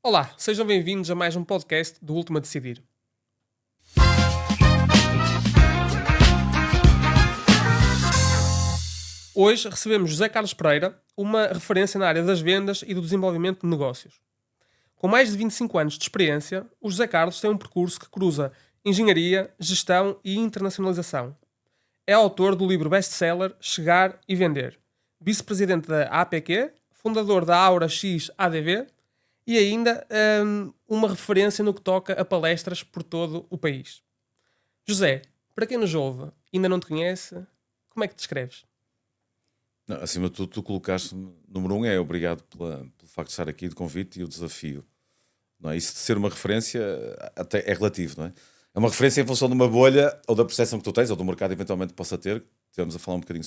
Olá, sejam bem-vindos a mais um podcast do Último a Decidir. Hoje recebemos José Carlos Pereira, uma referência na área das vendas e do desenvolvimento de negócios. Com mais de 25 anos de experiência, o José Carlos tem um percurso que cruza engenharia, gestão e internacionalização. É autor do livro best-seller Chegar e Vender, vice-presidente da APQ, fundador da Aura X ADV e ainda uma referência no que toca a palestras por todo o país. José, para quem nos ouve e ainda não te conhece, como é que te descreves? Não, acima de tudo, tu colocaste número um, obrigado pelo facto de estar aqui, de convite e o desafio. Não é? Isso de ser uma referência até é relativo, não é? É uma referência em função de uma bolha ou da percepção que tu tens ou do mercado eventualmente possa ter. Tivemos a falar um bocadinho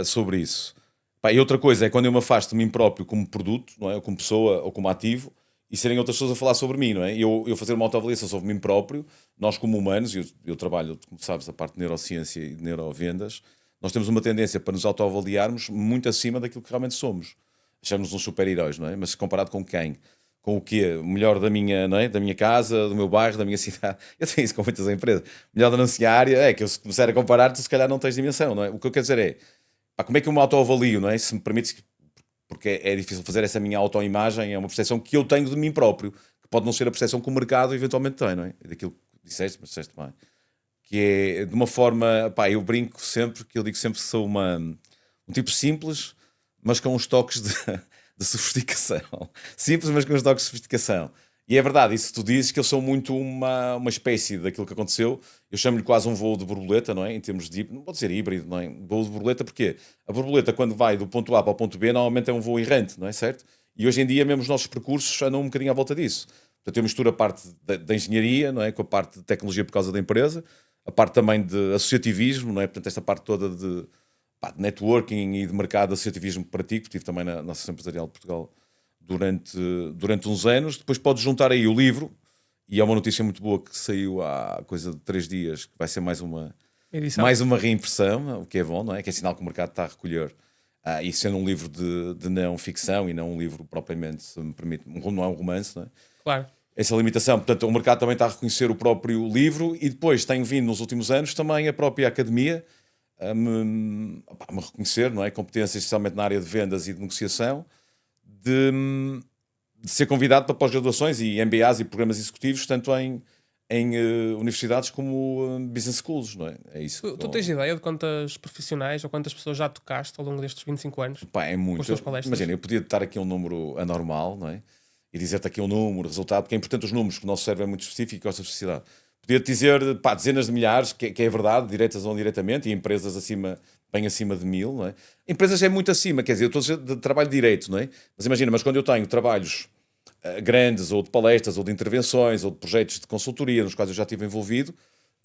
sobre isso. Pá, e outra coisa é quando eu me afasto de mim próprio como produto, não é? Ou como pessoa ou como ativo, e serem outras pessoas a falar sobre mim, não é? Eu fazer uma autoavaliação sobre mim próprio, nós como humanos, eu trabalho, como sabes, a parte de neurociência e de neurovendas, nós temos uma tendência para nos autoavaliarmos muito acima daquilo que realmente somos. Achamos-nos uns super-heróis, não é? Mas comparado com quem? Com o quê? O melhor da minha, não é? Da minha casa, do meu bairro, da minha cidade. Eu tenho isso com muitas empresas. O melhor da nossa área é que eu, se começar a comparar, tu se calhar não tens dimensão, não é? O que eu quero dizer é, pá, como é que eu me autoavalio, não é? Se me permites, porque é difícil fazer essa minha autoimagem, é uma percepção que eu tenho de mim próprio, que pode não ser a percepção que o mercado eventualmente tem, não é? Daquilo que disseste, mas disseste bem. Que é de uma forma, pá, eu brinco sempre, que eu digo sempre que sou um tipo simples, mas com uns toques de sofisticação. Simples, mas com uns toques de sofisticação. E é verdade, isso que tu dizes, que eu sou muito uma espécie daquilo que aconteceu. Eu chamo-lhe quase um voo de borboleta, não é? Em termos de, não pode ser híbrido, não é? Voo de borboleta, porque a borboleta, quando vai do ponto A para o ponto B, normalmente é um voo errante, não é certo? E hoje em dia, mesmo os nossos percursos andam um bocadinho à volta disso. Portanto, eu misturo a parte da engenharia, não é? Com a parte de tecnologia por causa da empresa, a parte também de associativismo, não é? Portanto, esta parte toda de networking e de mercado de associativismo que pratico, estive também na Associação Empresarial de Portugal durante uns anos. Depois podes juntar aí o livro, e é uma notícia muito boa que saiu há coisa de 3 dias, que vai ser mais uma reimpressão, o que é bom, não é? Que é sinal que o mercado está a recolher. E sendo um livro de não ficção e não um livro propriamente, se me permite, não é um romance, não é? Claro. Essa limitação, portanto, o mercado também está a reconhecer o próprio livro e depois tem vindo nos últimos anos também a própria academia a me reconhecer, não é? Competências, especialmente na área de vendas e de negociação, de ser convidado para pós-graduações e MBAs e programas executivos, tanto em universidades como business schools, não é? É isso. Tu tens ideia de quantas profissionais ou quantas pessoas já tocaste ao longo destes 25 anos? Pá, é muito. Com as tuas palestras? Imagina, eu podia estar aqui um número anormal, não é? E dizer-te aqui um número, resultado, porque é importante os números, que o nosso cérebro é muito específico e gosta de felicidade. Podia-te dizer, pá, dezenas de milhares, que é verdade, diretas ou indiretamente, e empresas bem acima de 1000, não é? Empresas é muito acima, quer dizer, eu estou a dizer de trabalho direito, não é? Mas imagina, quando eu tenho trabalhos grandes, ou de palestras, ou de intervenções, ou de projetos de consultoria, nos quais eu já estive envolvido,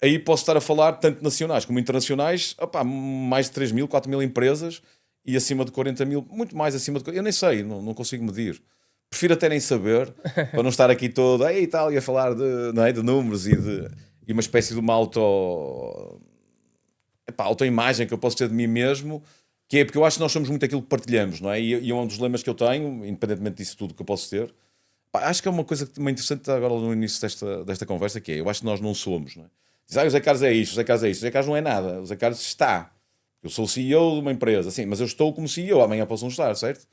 aí posso estar a falar, tanto nacionais como internacionais, mais de 3.000, 4.000 empresas, e acima de 40.000, muito mais acima de... Eu nem sei, não consigo medir. Prefiro até nem saber, para não estar aqui todo e tal, e a falar não é, de números e uma espécie de uma autoimagem que eu posso ter de mim mesmo, que é porque eu acho que nós somos muito aquilo que partilhamos, não é? E um dos lemas que eu tenho, independentemente disso tudo que eu posso ter, acho que é uma coisa também interessante agora no início desta conversa, que é, eu acho que nós não somos, não é? Diz, o Zé Carlos é isto, o Zé Carlos é isto. O Zé Carlos não é nada, o Zé Carlos está. Eu sou o CEO de uma empresa, assim, mas eu estou como CEO, amanhã posso não estar, certo?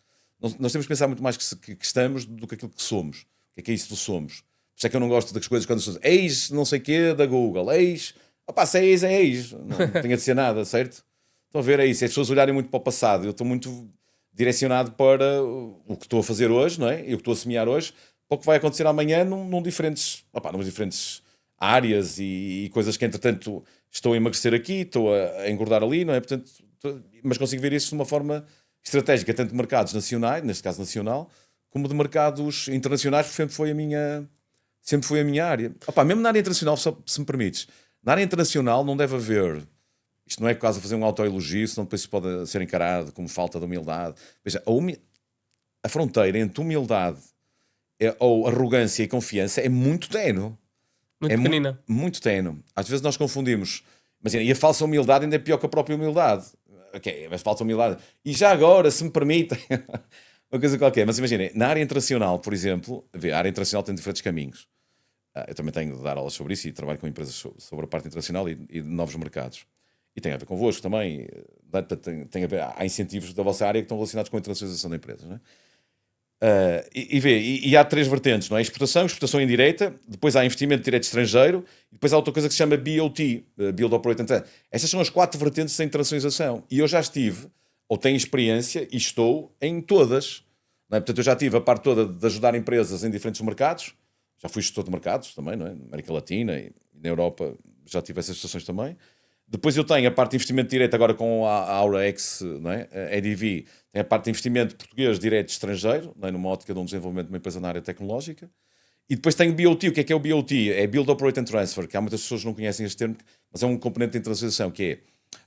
Nós temos que pensar muito mais que estamos do que aquilo que somos. O que é isso do somos? Por isso é que eu não gosto das coisas quando as pessoas eis não sei o quê da Google, eis, se é eis, é eis. Não tinha de ser nada, certo? Estão a ver, é isso. As pessoas olharem muito para o passado. Eu estou muito direcionado para o que estou a fazer hoje, não é? E o que estou a semear hoje, para o que vai acontecer amanhã num diferentes áreas e coisas que, entretanto, estou a emagrecer aqui, estou a engordar ali, não é? Portanto, mas consigo ver isso de uma forma estratégica, tanto de mercados nacionais, neste caso nacional, como de mercados internacionais, porque sempre foi a minha área. Mesmo na área internacional, se me permites, na área internacional não deve haver, isto não é quase fazer um autoelogio, senão depois isso pode ser encarado como falta de humildade. Veja, a fronteira entre humildade ou arrogância e confiança é muito ténue. Muito pequenina. Muito ténue. Às vezes nós confundimos, mas e a falsa humildade ainda é pior que a própria humildade. Ok, mas falta humildade. E já agora, se me permitem, uma coisa qualquer. Mas imaginem, na área internacional, por exemplo, a área internacional tem diferentes caminhos. Eu também tenho de dar aulas sobre isso e trabalho com empresas sobre a parte internacional e de novos mercados. E tem a ver convosco também. Tem a ver, há incentivos da vossa área que estão relacionados com a internacionalização da empresa. Não é? E há três vertentes, não é? Exportação indireta, depois há investimento direto estrangeiro, e depois há outra coisa que se chama BOT, Build, Operate and Transfer. Estas são as 4 vertentes da internacionalização. E eu já estive, ou tenho experiência, e estou em todas. Não é? Portanto, eu já tive a parte toda de ajudar empresas em diferentes mercados. Já fui gestor de mercados também, não é? Na América Latina e na Europa já tive essas situações também. Depois eu tenho a parte de investimento direto agora com a AuraX, não é? A EDV, tem a parte de investimento português direto estrangeiro, não é? Numa ótica de um desenvolvimento de uma empresa na área tecnológica. E depois tenho o BOT. O que é o BOT? É Build, Operate and Transfer, que há muitas pessoas que não conhecem este termo, mas é um componente de internacionalização, que é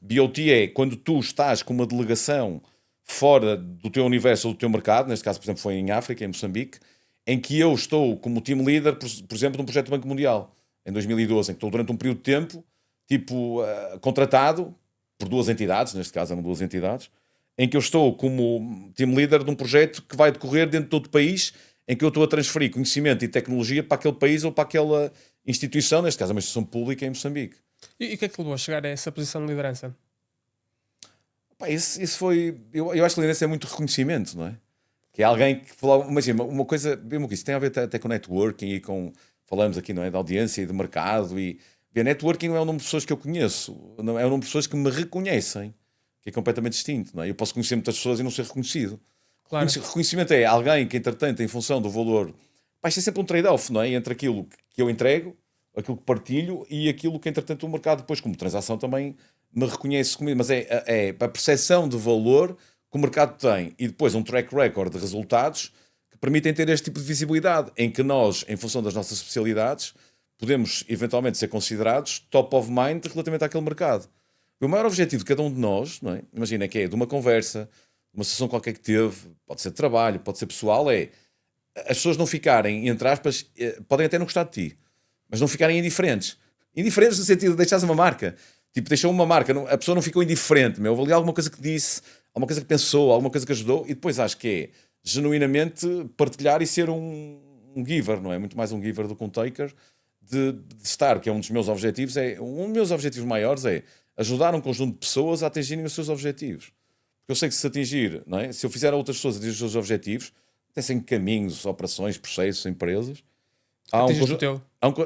BOT é quando tu estás com uma delegação fora do teu universo ou do teu mercado, neste caso, por exemplo, foi em África, em Moçambique, em que eu estou como team leader, por exemplo, de um projeto do Banco Mundial, em 2012, em que estou durante um período de tempo, contratado por 2 entidades, neste caso eram 2 entidades, em que eu estou como team leader de um projeto que vai decorrer dentro de todo o país, em que eu estou a transferir conhecimento e tecnologia para aquele país ou para aquela instituição, neste caso uma instituição pública em Moçambique. E o que é que te levou a chegar a essa posição de liderança? Pá, isso foi... Eu acho que a liderança é muito reconhecimento, não é? Que é alguém que... Imagina, uma coisa... Isso tem a ver até com networking e com... Falamos aqui, não é? De audiência e de mercado e... Networking não é o número de pessoas que eu conheço, não é o número de pessoas que me reconhecem, que é completamente distinto. Não é? Eu posso conhecer muitas pessoas e não ser reconhecido. Claro. Reconhecimento é alguém que, entretanto, em função do valor, vai ser sempre um trade-off, não é? Entre aquilo que eu entrego, aquilo que partilho e aquilo que, entretanto, o mercado depois, como transação, também me reconhece comigo. Mas é a percepção de valor que o mercado tem e depois um track record de resultados que permitem ter este tipo de visibilidade, em que nós, em função das nossas especialidades, podemos eventualmente ser considerados top of mind relativamente àquele mercado. O maior objetivo de cada um de nós, não é? Imagina que é de uma conversa, uma sessão qualquer que teve, pode ser de trabalho, pode ser pessoal, é as pessoas não ficarem, entre aspas, podem até não gostar de ti, mas não ficarem indiferentes. Indiferentes no sentido de deixares uma marca. Tipo, deixou uma marca, a pessoa não ficou indiferente, houve ali alguma coisa que disse, alguma coisa que pensou, alguma coisa que ajudou, e depois acho que é genuinamente partilhar e ser um giver, não é? Muito mais um giver do que um taker, de estar, que é um dos meus objetivos, um dos meus objetivos maiores é ajudar um conjunto de pessoas a atingirem os seus objetivos. Porque eu sei que se atingir, não é? Se eu fizer a outras pessoas atingir os seus objetivos, tem caminhos, operações, processos, empresas. Atinges o teu.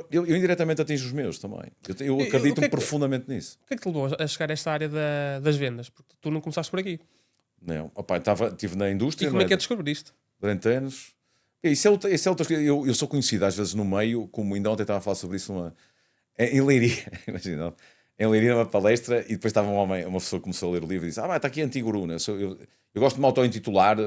Eu indiretamente atingo os meus também. Eu acredito profundamente nisso. O que é que te levou a chegar a esta área das vendas? Porque tu não começaste por aqui. Não, estive na indústria. E como é que é descobrir isto? Durante anos. Isso é outra coisa. Eu sou conhecido às vezes no meio, como ainda ontem estava a falar sobre isso em Leiria. Imagina, em Leiria, numa palestra, e depois estava uma pessoa que começou a ler o livro e disse: está aqui Antiguru. Né? Eu gosto de me auto-intitular,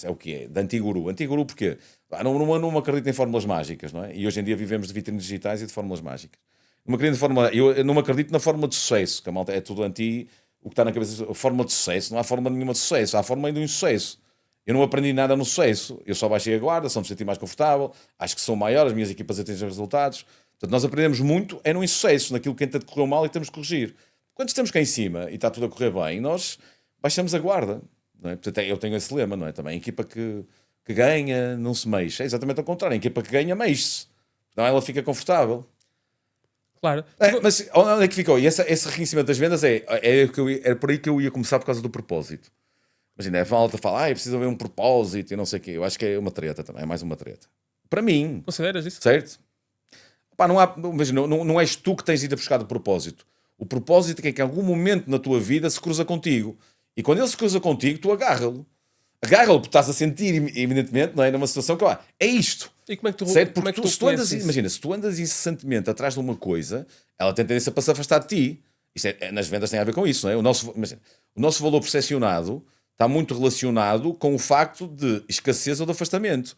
é o que é, de Antiguru. Antiguru porque não acredito em fórmulas mágicas, não é? E hoje em dia vivemos de vitrines digitais e de fórmulas mágicas. Eu não acredito na fórmula de sucesso, que a malta é tudo o que está na cabeça. A fórmula de sucesso, não há fórmula nenhuma de sucesso, há a fórmula de um insucesso. Eu não aprendi nada no sucesso, eu só baixei a guarda, só me senti mais confortável, acho que sou maior, as minhas equipas atingem resultados. Portanto, nós aprendemos muito é no insucesso, naquilo que ainda correu mal e temos que corrigir. Quando estamos cá em cima e está tudo a correr bem, nós baixamos a guarda. Não é? Portanto, eu tenho esse lema, não é? Também a equipa que ganha não se mexe. É exatamente ao contrário, a equipa que ganha mexe-se. Não, ela fica confortável. Claro. Mas onde é que ficou? E esse reconhecimento das vendas era por aí que eu ia começar por causa do propósito. Imagina, a falta fala, precisa haver um propósito e não sei o quê. Eu acho que é uma treta também, é mais uma treta. Para mim. Consideras isso? Certo? Não és tu que tens ido a buscar o propósito. O propósito é que em algum momento na tua vida se cruza contigo. E quando ele se cruza contigo, tu agarra-lo. Agarra-lo porque estás a sentir, evidentemente, não é? Numa situação que é isto. E como é que tu, certo? Porque se tu andas, imagina, se tu andas incessantemente atrás de uma coisa, ela tem tendência para se afastar de ti. Isto nas vendas tem a ver com isso, não é? O nosso valor percepcionado está muito relacionado com o facto de escassez ou de afastamento.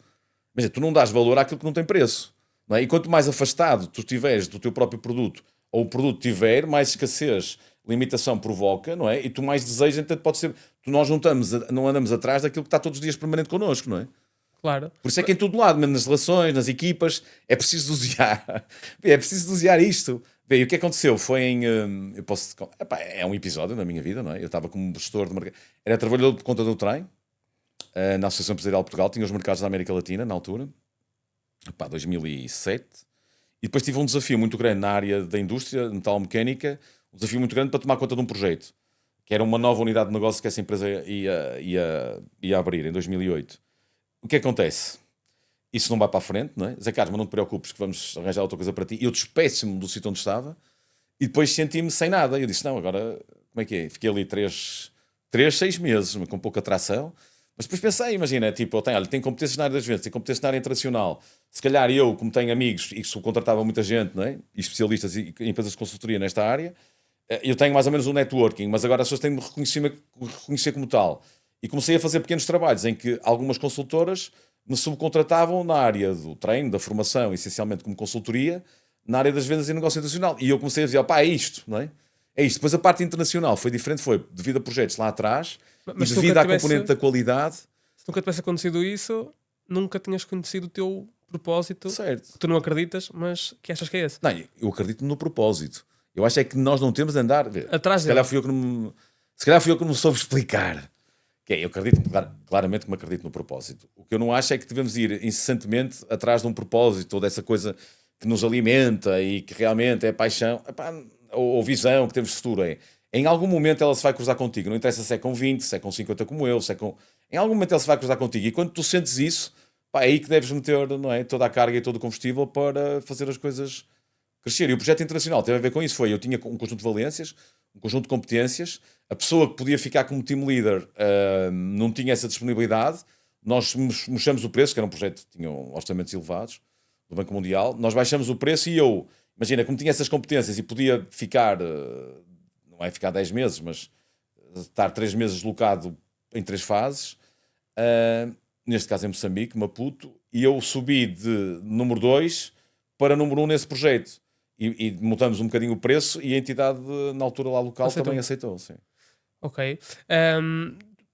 Imagina, tu não dás valor àquilo que não tem preço. Não é? E quanto mais afastado tu estiveres do teu próprio produto, ou o produto tiver, mais escassez, limitação provoca, não é? E tu mais desejas, então pode ser... Nós não andamos atrás daquilo que está todos os dias permanente connosco, não é? Claro. Por isso é que em todo lado, mesmo nas relações, nas equipas, é preciso dosear. É preciso dosear isto. Bem, o que aconteceu foi é um episódio na minha vida, não é? Eu estava como gestor de mercado. Era trabalhador por conta do trem. na Associação Empresarial de Portugal, tinha os mercados da América Latina, na altura, 2007, e depois tive um desafio muito grande na área da indústria metalomecânica, um desafio muito grande para tomar conta de um projeto, que era uma nova unidade de negócio que essa empresa ia abrir em 2008. O que acontece? Isso não vai para a frente, não é? Zé Carlos, mas não te preocupes que vamos arranjar outra coisa para ti. Eu despeço-me do sítio onde estava e depois senti-me sem nada. Eu disse, não, agora, como é que é? Fiquei ali 6 meses, mas com pouca atração. Mas depois pensei, imagina, tipo, eu tenho competências na área das vendas, tenho competências na área internacional. Se calhar eu, como tenho amigos e subcontratava muita gente, não é? E especialistas e empresas de consultoria nesta área, eu tenho mais ou menos um networking, mas agora as pessoas têm de me reconhecer como tal. E comecei a fazer pequenos trabalhos em que algumas consultoras me subcontratavam na área do treino, da formação, essencialmente como consultoria, na área das vendas e negócio internacional. E eu comecei a dizer, pá, é isto, não é? É isto. Depois a parte internacional foi diferente, foi devido a projetos lá atrás Mas e devido à componente da qualidade. Se nunca tivesse acontecido isso, nunca tinhas conhecido o teu propósito, Certo. que tu não acreditas, mas que achas que é esse. Não, eu acredito no propósito. Eu acho é que nós não temos de andar... Atrás se calhar dele. fui eu que não me soube explicar. Eu acredito, claramente que me acredito no propósito. O que eu não acho é que devemos ir incessantemente atrás de um propósito ou dessa coisa que nos alimenta e que realmente é paixão, epá, ou visão que temos de futuro. Em algum momento ela se vai cruzar contigo. Não interessa se é com 20, se é com 50 como eu, se é com... Em algum momento ela se vai cruzar contigo. E quando tu sentes isso, pá, é aí que deves meter, não é, toda a carga e todo o combustível para fazer as coisas crescer. E o projeto internacional teve a ver com isso. Eu tinha um conjunto de valências, um conjunto de competências. A pessoa que podia ficar como team leader não tinha essa disponibilidade. Nós mexemos o preço, que era um projeto que tinha orçamentos elevados do Banco Mundial. Nós baixamos o preço e eu, imagina, como tinha essas competências e podia ficar, não é ficar 10 meses, mas estar 3 meses deslocado em 3 fases, neste caso em Moçambique, Maputo, e eu subi de número 2 para número 1 nesse projeto. E mudamos um bocadinho o preço e a entidade, na altura lá local, também aceitou. Sim. Ok.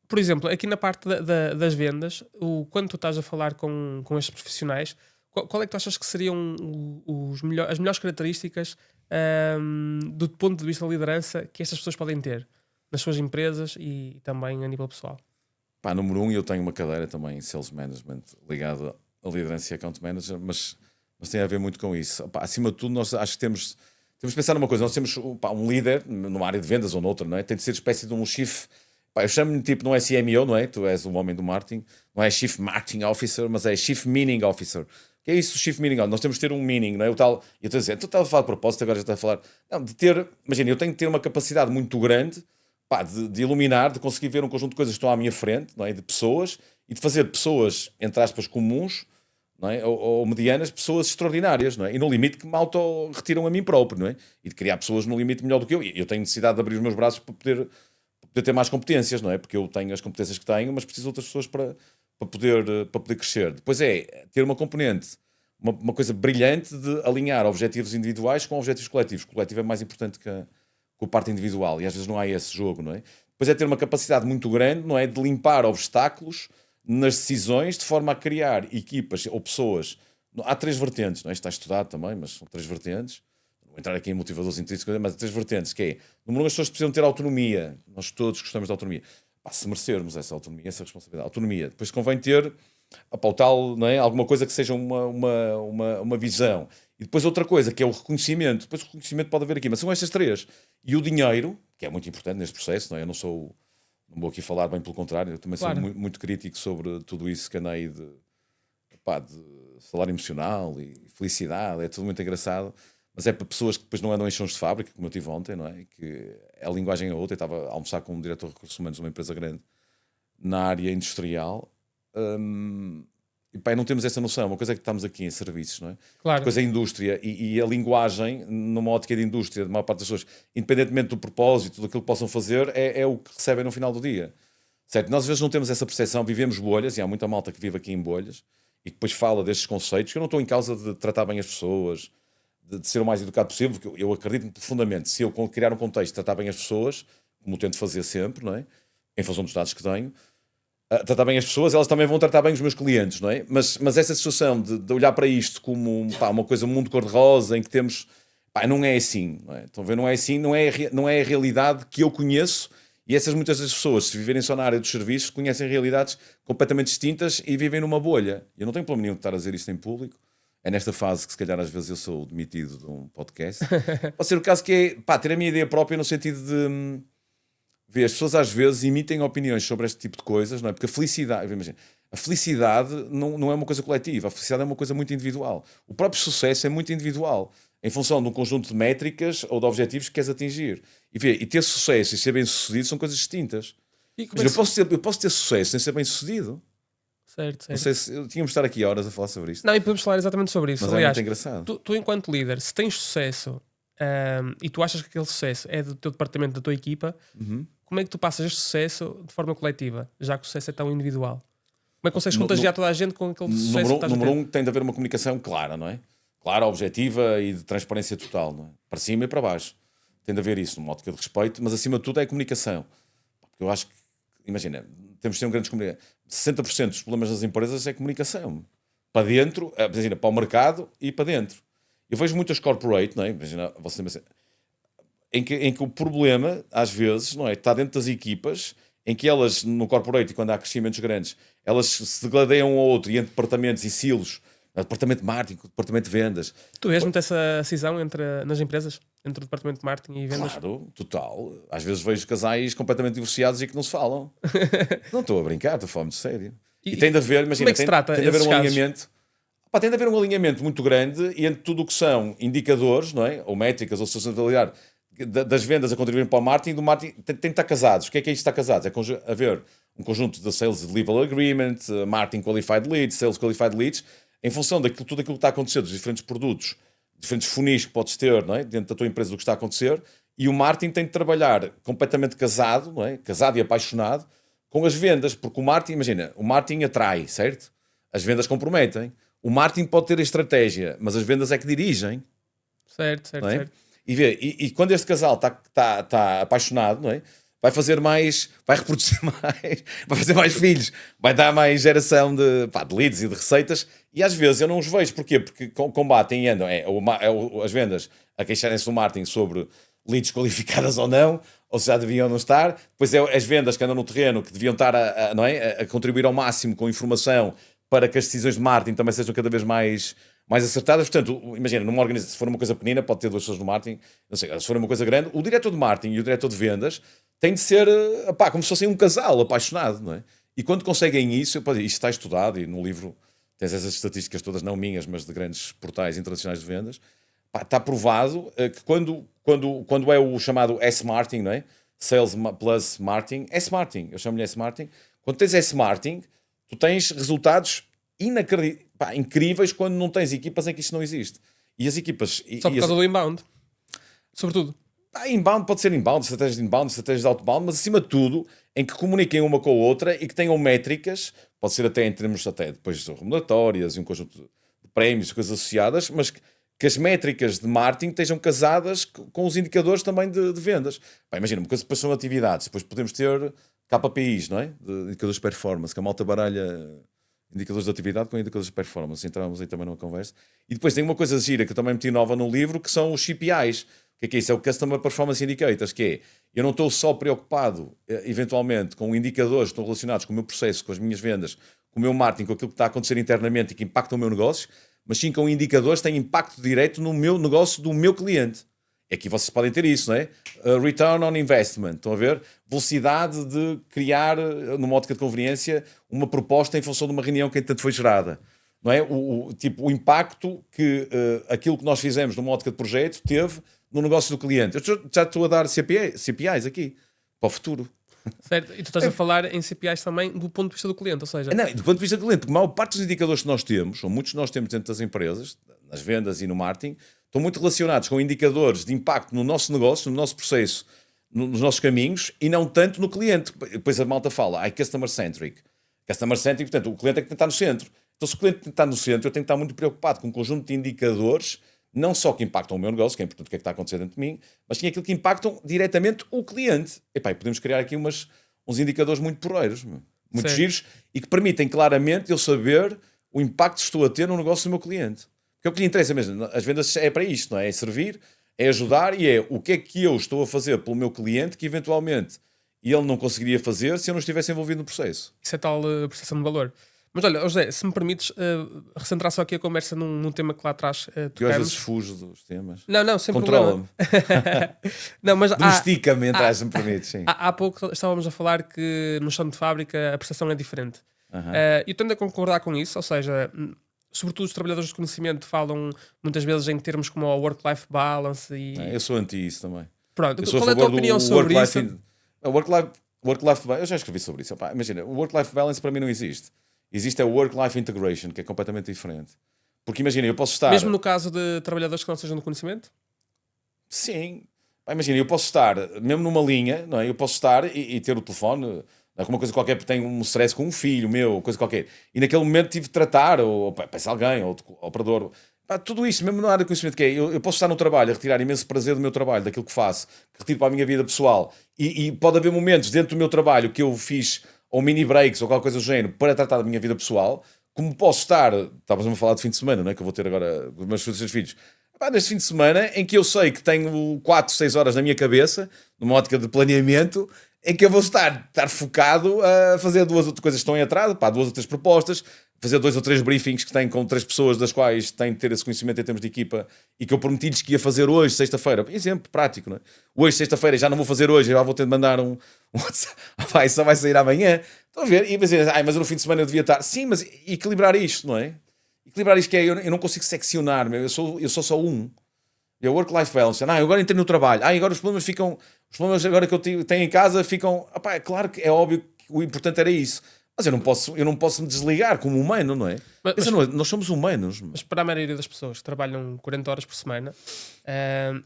Por exemplo, aqui na parte das vendas, quando tu estás a falar com estes profissionais, qual é que tu achas que seriam as melhores características do ponto de vista da liderança que estas pessoas podem ter nas suas empresas e também a nível pessoal? Pá, número 1, eu tenho uma cadeira também em Sales Management ligada à liderança e Account Manager, mas tem a ver muito com isso. Pá, acima de tudo, nós acho que temos de pensar numa coisa. Nós temos um líder numa área de vendas ou noutra, não é? Tem de ser espécie de um chief. Pá, eu chamo-lhe tipo, não é CMO, não é? Tu és o homem do marketing, não é Chief Marketing Officer, mas é Chief Meaning Officer. O que é isso, Chief Meaning Officer? Nós temos de ter um meaning, não é? Eu estou a dizer, tu estás a falar de propósito, agora já estás a falar. Não, de ter, imagina, eu tenho de ter uma capacidade muito grande, pá, de iluminar, de conseguir ver um conjunto de coisas que estão à minha frente, não é? De pessoas, e de fazer de pessoas, entre aspas, comuns, não é? ou medianas, pessoas extraordinárias, não é? E no limite que me auto-retiram a mim próprio, não é? E de criar pessoas no limite melhor do que eu. E eu tenho necessidade de abrir os meus braços para poder ter mais competências, não é? Porque eu tenho as competências que tenho, mas preciso de outras pessoas para poder crescer. Depois é ter uma componente, uma coisa brilhante de alinhar objetivos individuais com objetivos coletivos. O coletivo é mais importante que a parte individual e às vezes não há esse jogo, não é? Depois é ter uma capacidade muito grande, não é? De limpar obstáculos nas decisões de forma a criar equipas ou pessoas. Há 3 vertentes, não é? Isto está estudado também, mas são 3 vertentes. Não vou entrar aqui em motivadores intrínsecos, mas há 3 vertentes, que é, número 1, as pessoas precisam ter autonomia. Nós todos gostamos de autonomia. Pá, se merecermos essa autonomia, essa responsabilidade. Autonomia. Depois convém ter o tal, não é? Alguma coisa que seja uma visão. E depois outra coisa, que é o reconhecimento. Depois o reconhecimento pode haver aqui, mas são estas 3. E o dinheiro, que é muito importante neste processo, não é? Eu não vou aqui falar bem pelo contrário, eu também sou muito, muito crítico sobre tudo isso que andei de salário emocional e felicidade, é tudo muito engraçado, mas é para pessoas que depois não andam em chãos de fábrica, como eu tive ontem, não é? Que a linguagem é outra. Eu estava a almoçar com um diretor de recursos humanos de uma empresa grande na área industrial, e pá, não temos essa noção. Uma coisa é que estamos aqui em serviços, não é? Claro. Outra coisa é a indústria e a linguagem, numa ótica de indústria, de maior parte das pessoas, independentemente do propósito, daquilo que possam fazer, é o que recebem no final do dia. Certo? Nós às vezes não temos essa percepção, vivemos bolhas, e há muita malta que vive aqui em bolhas, e que depois fala destes conceitos, que eu não estou em causa de tratar bem as pessoas, de ser o mais educado possível, porque eu acredito profundamente, se eu criar um contexto de tratar bem as pessoas, como tento fazer sempre, não é? Em função dos dados que tenho, tratar bem as pessoas, elas também vão tratar bem os meus clientes, não é? Mas essa situação de olhar para isto como uma coisa, um mundo cor-de-rosa, em que temos... não é assim, não é? Estão a ver? Não é assim, não é a realidade que eu conheço E essas muitas das pessoas, se viverem só na área dos serviços, conhecem realidades completamente distintas e vivem numa bolha. Eu não tenho problema nenhum de estar a dizer isto em público. É nesta fase que se calhar às vezes eu sou o demitido de um podcast. Pode ser o caso que é, pá, ter a minha ideia própria no sentido de ver as pessoas às vezes emitem opiniões sobre este tipo de coisas, não é? Porque a felicidade, imagina, a felicidade não é uma coisa coletiva, a felicidade é uma coisa muito individual. O próprio sucesso é muito individual, em função de um conjunto de métricas ou de objetivos que queres atingir. E ter sucesso e ser bem-sucedido são coisas distintas. E como Mas é que eu posso ter sucesso sem ser bem-sucedido. Certo, Não certo. sei se tínhamos de estar aqui horas a falar sobre isto. Não, e podemos falar exatamente sobre isso. Mas é Aliás, muito engraçado. tu enquanto líder, se tens sucesso e tu achas que aquele sucesso é do teu departamento, da tua equipa, como é que tu passas este sucesso de forma coletiva, já que o sucesso é tão individual? Como é que consegues contagiar toda a gente com aquele sucesso que estás a ter? Número um, tem de haver uma comunicação clara, não é? Clara, objetiva e de transparência total, não é? Para cima e para baixo. Tem de haver isso, numa ótica de respeito, mas acima de tudo é a comunicação. Porque eu acho que, imagina, temos de ter um grande comunicação. 60% dos problemas das empresas é comunicação. Para dentro, imagina, para o mercado e para dentro. Eu vejo muitas corporate, não é? Imagina, você em que o problema, às vezes, não é? Está dentro das equipas, em que elas, no corporate, e quando há crescimentos grandes, elas se degladeiam um ao outro e entre departamentos e silos, departamento de marketing, departamento de vendas. Tu vês muito essa cisão nas empresas, entre o departamento de marketing e vendas? Claro, total. Às vezes vejo casais completamente divorciados e que não se falam. Não estou a brincar, estou a falar muito sério. E tem de haver, imagina, como é que se trata tem de haver esses um casos? alinhamento. Pá, tem de haver um alinhamento muito grande entre tudo o que são indicadores, não é? Ou métricas, ou sustentabilidade das vendas a contribuir para o marketing, do marketing tem de estar casados. O que é isto de estar casados? É haver um conjunto de Sales Level Agreement, Marketing Qualified Leads, Sales Qualified Leads, em função daquilo, tudo aquilo que está a acontecer, dos diferentes produtos, diferentes funis que podes ter, não é? Dentro da tua empresa do que está a acontecer, e o marketing tem de trabalhar completamente casado, não é? Casado e apaixonado, com as vendas, porque o marketing, imagina, o marketing atrai, certo? As vendas comprometem. O marketing pode ter a estratégia, mas as vendas é que dirigem. Certo, certo, Não é? certo. E quando este casal está apaixonado, não é? Vai fazer mais, vai reproduzir mais, vai fazer mais filhos, vai dar mais geração de leads e de receitas. E às vezes eu não os vejo. Porquê? Porque combatem e andam as vendas a queixarem-se do marketing sobre leads qualificadas ou não, ou se já deviam não estar. Depois é as vendas que andam no terreno, que deviam estar não é? A contribuir ao máximo com informação para que as decisões de marketing também sejam cada vez mais acertadas. Portanto, imagina, numa organização, se for uma coisa pequenina, pode ter 2 pessoas no marketing. Não sei, se for uma coisa grande, o diretor de marketing e o diretor de vendas têm de ser, como se fossem um casal apaixonado, não é? E quando conseguem isso, isto está estudado, e no livro tens essas estatísticas todas, não minhas, mas de grandes portais internacionais de vendas, está provado que quando é o chamado S-Marketing, não é? Sales plus Marketing, S-Marketing, eu chamo-lhe S-Marketing, quando tens S-Marketing, tu tens resultados incríveis quando não tens equipas em que isso não existe. E as equipas... Só por causa do inbound. Sobretudo. Inbound pode ser inbound, estratégias de inbound, estratégias de outbound, mas acima de tudo, em que comuniquem uma com a outra e que tenham métricas, pode ser até em termos até depois remuneratórias e um conjunto de prémios e coisas associadas, mas que as métricas de marketing estejam casadas com os indicadores também de vendas. Imagina, uma coisa depois são atividades, depois podemos ter KPIs, não é? De indicadores de performance, que a malta baralha indicadores de atividade com indicadores de performance. Entramos aí também numa conversa. E depois tem uma coisa gira que eu também meti nova no livro, que são os CPIs. O que é isso? É o Customer Performance Indicators, que é, eu não estou só preocupado, eventualmente, com indicadores que estão relacionados com o meu processo, com as minhas vendas, com o meu marketing, com aquilo que está a acontecer internamente e que impacta o meu negócio, mas sim com indicadores que têm impacto direto no meu negócio do meu cliente. Aqui vocês podem ter isso, não é? Return on investment, estão a ver? Velocidade de criar, numa ótica de conveniência, uma proposta em função de uma reunião que entanto foi gerada. Não é? O impacto que aquilo que nós fizemos numa ótica de projeto teve no negócio do cliente. Eu já estou a dar CPIs aqui, para o futuro. Certo, e tu estás a falar em CPIs também do ponto de vista do cliente, ou seja... Não, do ponto de vista do cliente, porque a maior parte dos indicadores que nós temos, ou muitos que nós temos dentro das empresas, nas vendas e no marketing, estão muito relacionados com indicadores de impacto no nosso negócio, no nosso processo, nos nossos caminhos, e não tanto no cliente. Depois a malta fala, customer-centric. Customer-centric, portanto, o cliente é que tem que estar no centro. Então, se o cliente tem que estar no centro, eu tenho que estar muito preocupado com um conjunto de indicadores, não só que impactam o meu negócio, que é importante o que é que está a acontecer dentro de mim, mas sim aquilo que impactam diretamente o cliente. E podemos criar aqui uns indicadores muito porreiros, muito giros, e que permitem claramente eu saber o impacto que estou a ter no negócio do meu cliente. Porque é o que lhe interessa mesmo. As vendas é para isto, não é? É servir, é ajudar e é o que é que eu estou a fazer pelo meu cliente que eventualmente e ele não conseguiria fazer se eu não estivesse envolvido no processo. Isso é tal percepção de valor. Mas olha, José, se me permites recentrar só aqui a conversa num tema que lá atrás Que eu às tocamos. vezes fujo dos temas. Não, sem Controla-me. problema. Não, mas Domestica-me, se me permite, sim. há pouco estávamos a falar que no chão de fábrica a percepção é diferente. Eu tendo a concordar com isso, ou seja, sobretudo os trabalhadores de conhecimento falam muitas vezes em termos como o work-life balance e... Eu sou anti isso também. Pronto, Eu sou qual é a tua opinião sobre isso? Work-life balance, eu já escrevi sobre isso. Opá, imagina, o work-life balance para mim não existe. Existe a work-life integration, que é completamente diferente. Porque imagina, eu posso estar... Mesmo no caso de trabalhadores que não sejam do conhecimento? Sim. Imagina, eu posso estar, mesmo numa linha, não é? Eu posso estar e ter o telefone, alguma coisa qualquer, porque tenho um stress com um filho meu, coisa qualquer. E naquele momento tive de tratar, ou peço alguém, ou operador... Pá, tudo isto, mesmo na área de conhecimento, que é, eu posso estar no trabalho, a retirar imenso prazer do meu trabalho, daquilo que faço, que retiro para a minha vida pessoal, e pode haver momentos dentro do meu trabalho que eu fiz, ou mini breaks, ou qualquer coisa do género, para tratar da minha vida pessoal, como posso estar, estávamos a falar de fim de semana, não é? Que eu vou ter agora com os meus filhos, neste fim de semana, em que eu sei que tenho 4, 6 horas na minha cabeça, numa ótica de planeamento, em que eu vou estar focado a fazer 2 ou 3 coisas que estão em atraso, 2 ou 3 propostas, fazer 2 ou 3 briefings que tenho com 3 pessoas das quais tenho de ter esse conhecimento em termos de equipa e que eu prometi-lhes que ia fazer hoje, sexta-feira. Exemplo prático, não é? Hoje, sexta-feira, já não vou fazer hoje, já vou ter de mandar um WhatsApp. Só vai sair amanhã. Estão a ver? E dizer, mas no fim de semana eu devia estar. Sim, mas equilibrar isto, não é? Equilibrar isto que é, eu não consigo seccionar, eu sou só um. É o work-life balance. Eu agora entrei no trabalho. Agora os problemas agora que eu tenho em casa ficam... é claro que é óbvio que o importante era isso. Mas eu não posso me desligar como humano, não é? Nós somos humanos. Mas para a maioria das pessoas que trabalham 40 horas por semana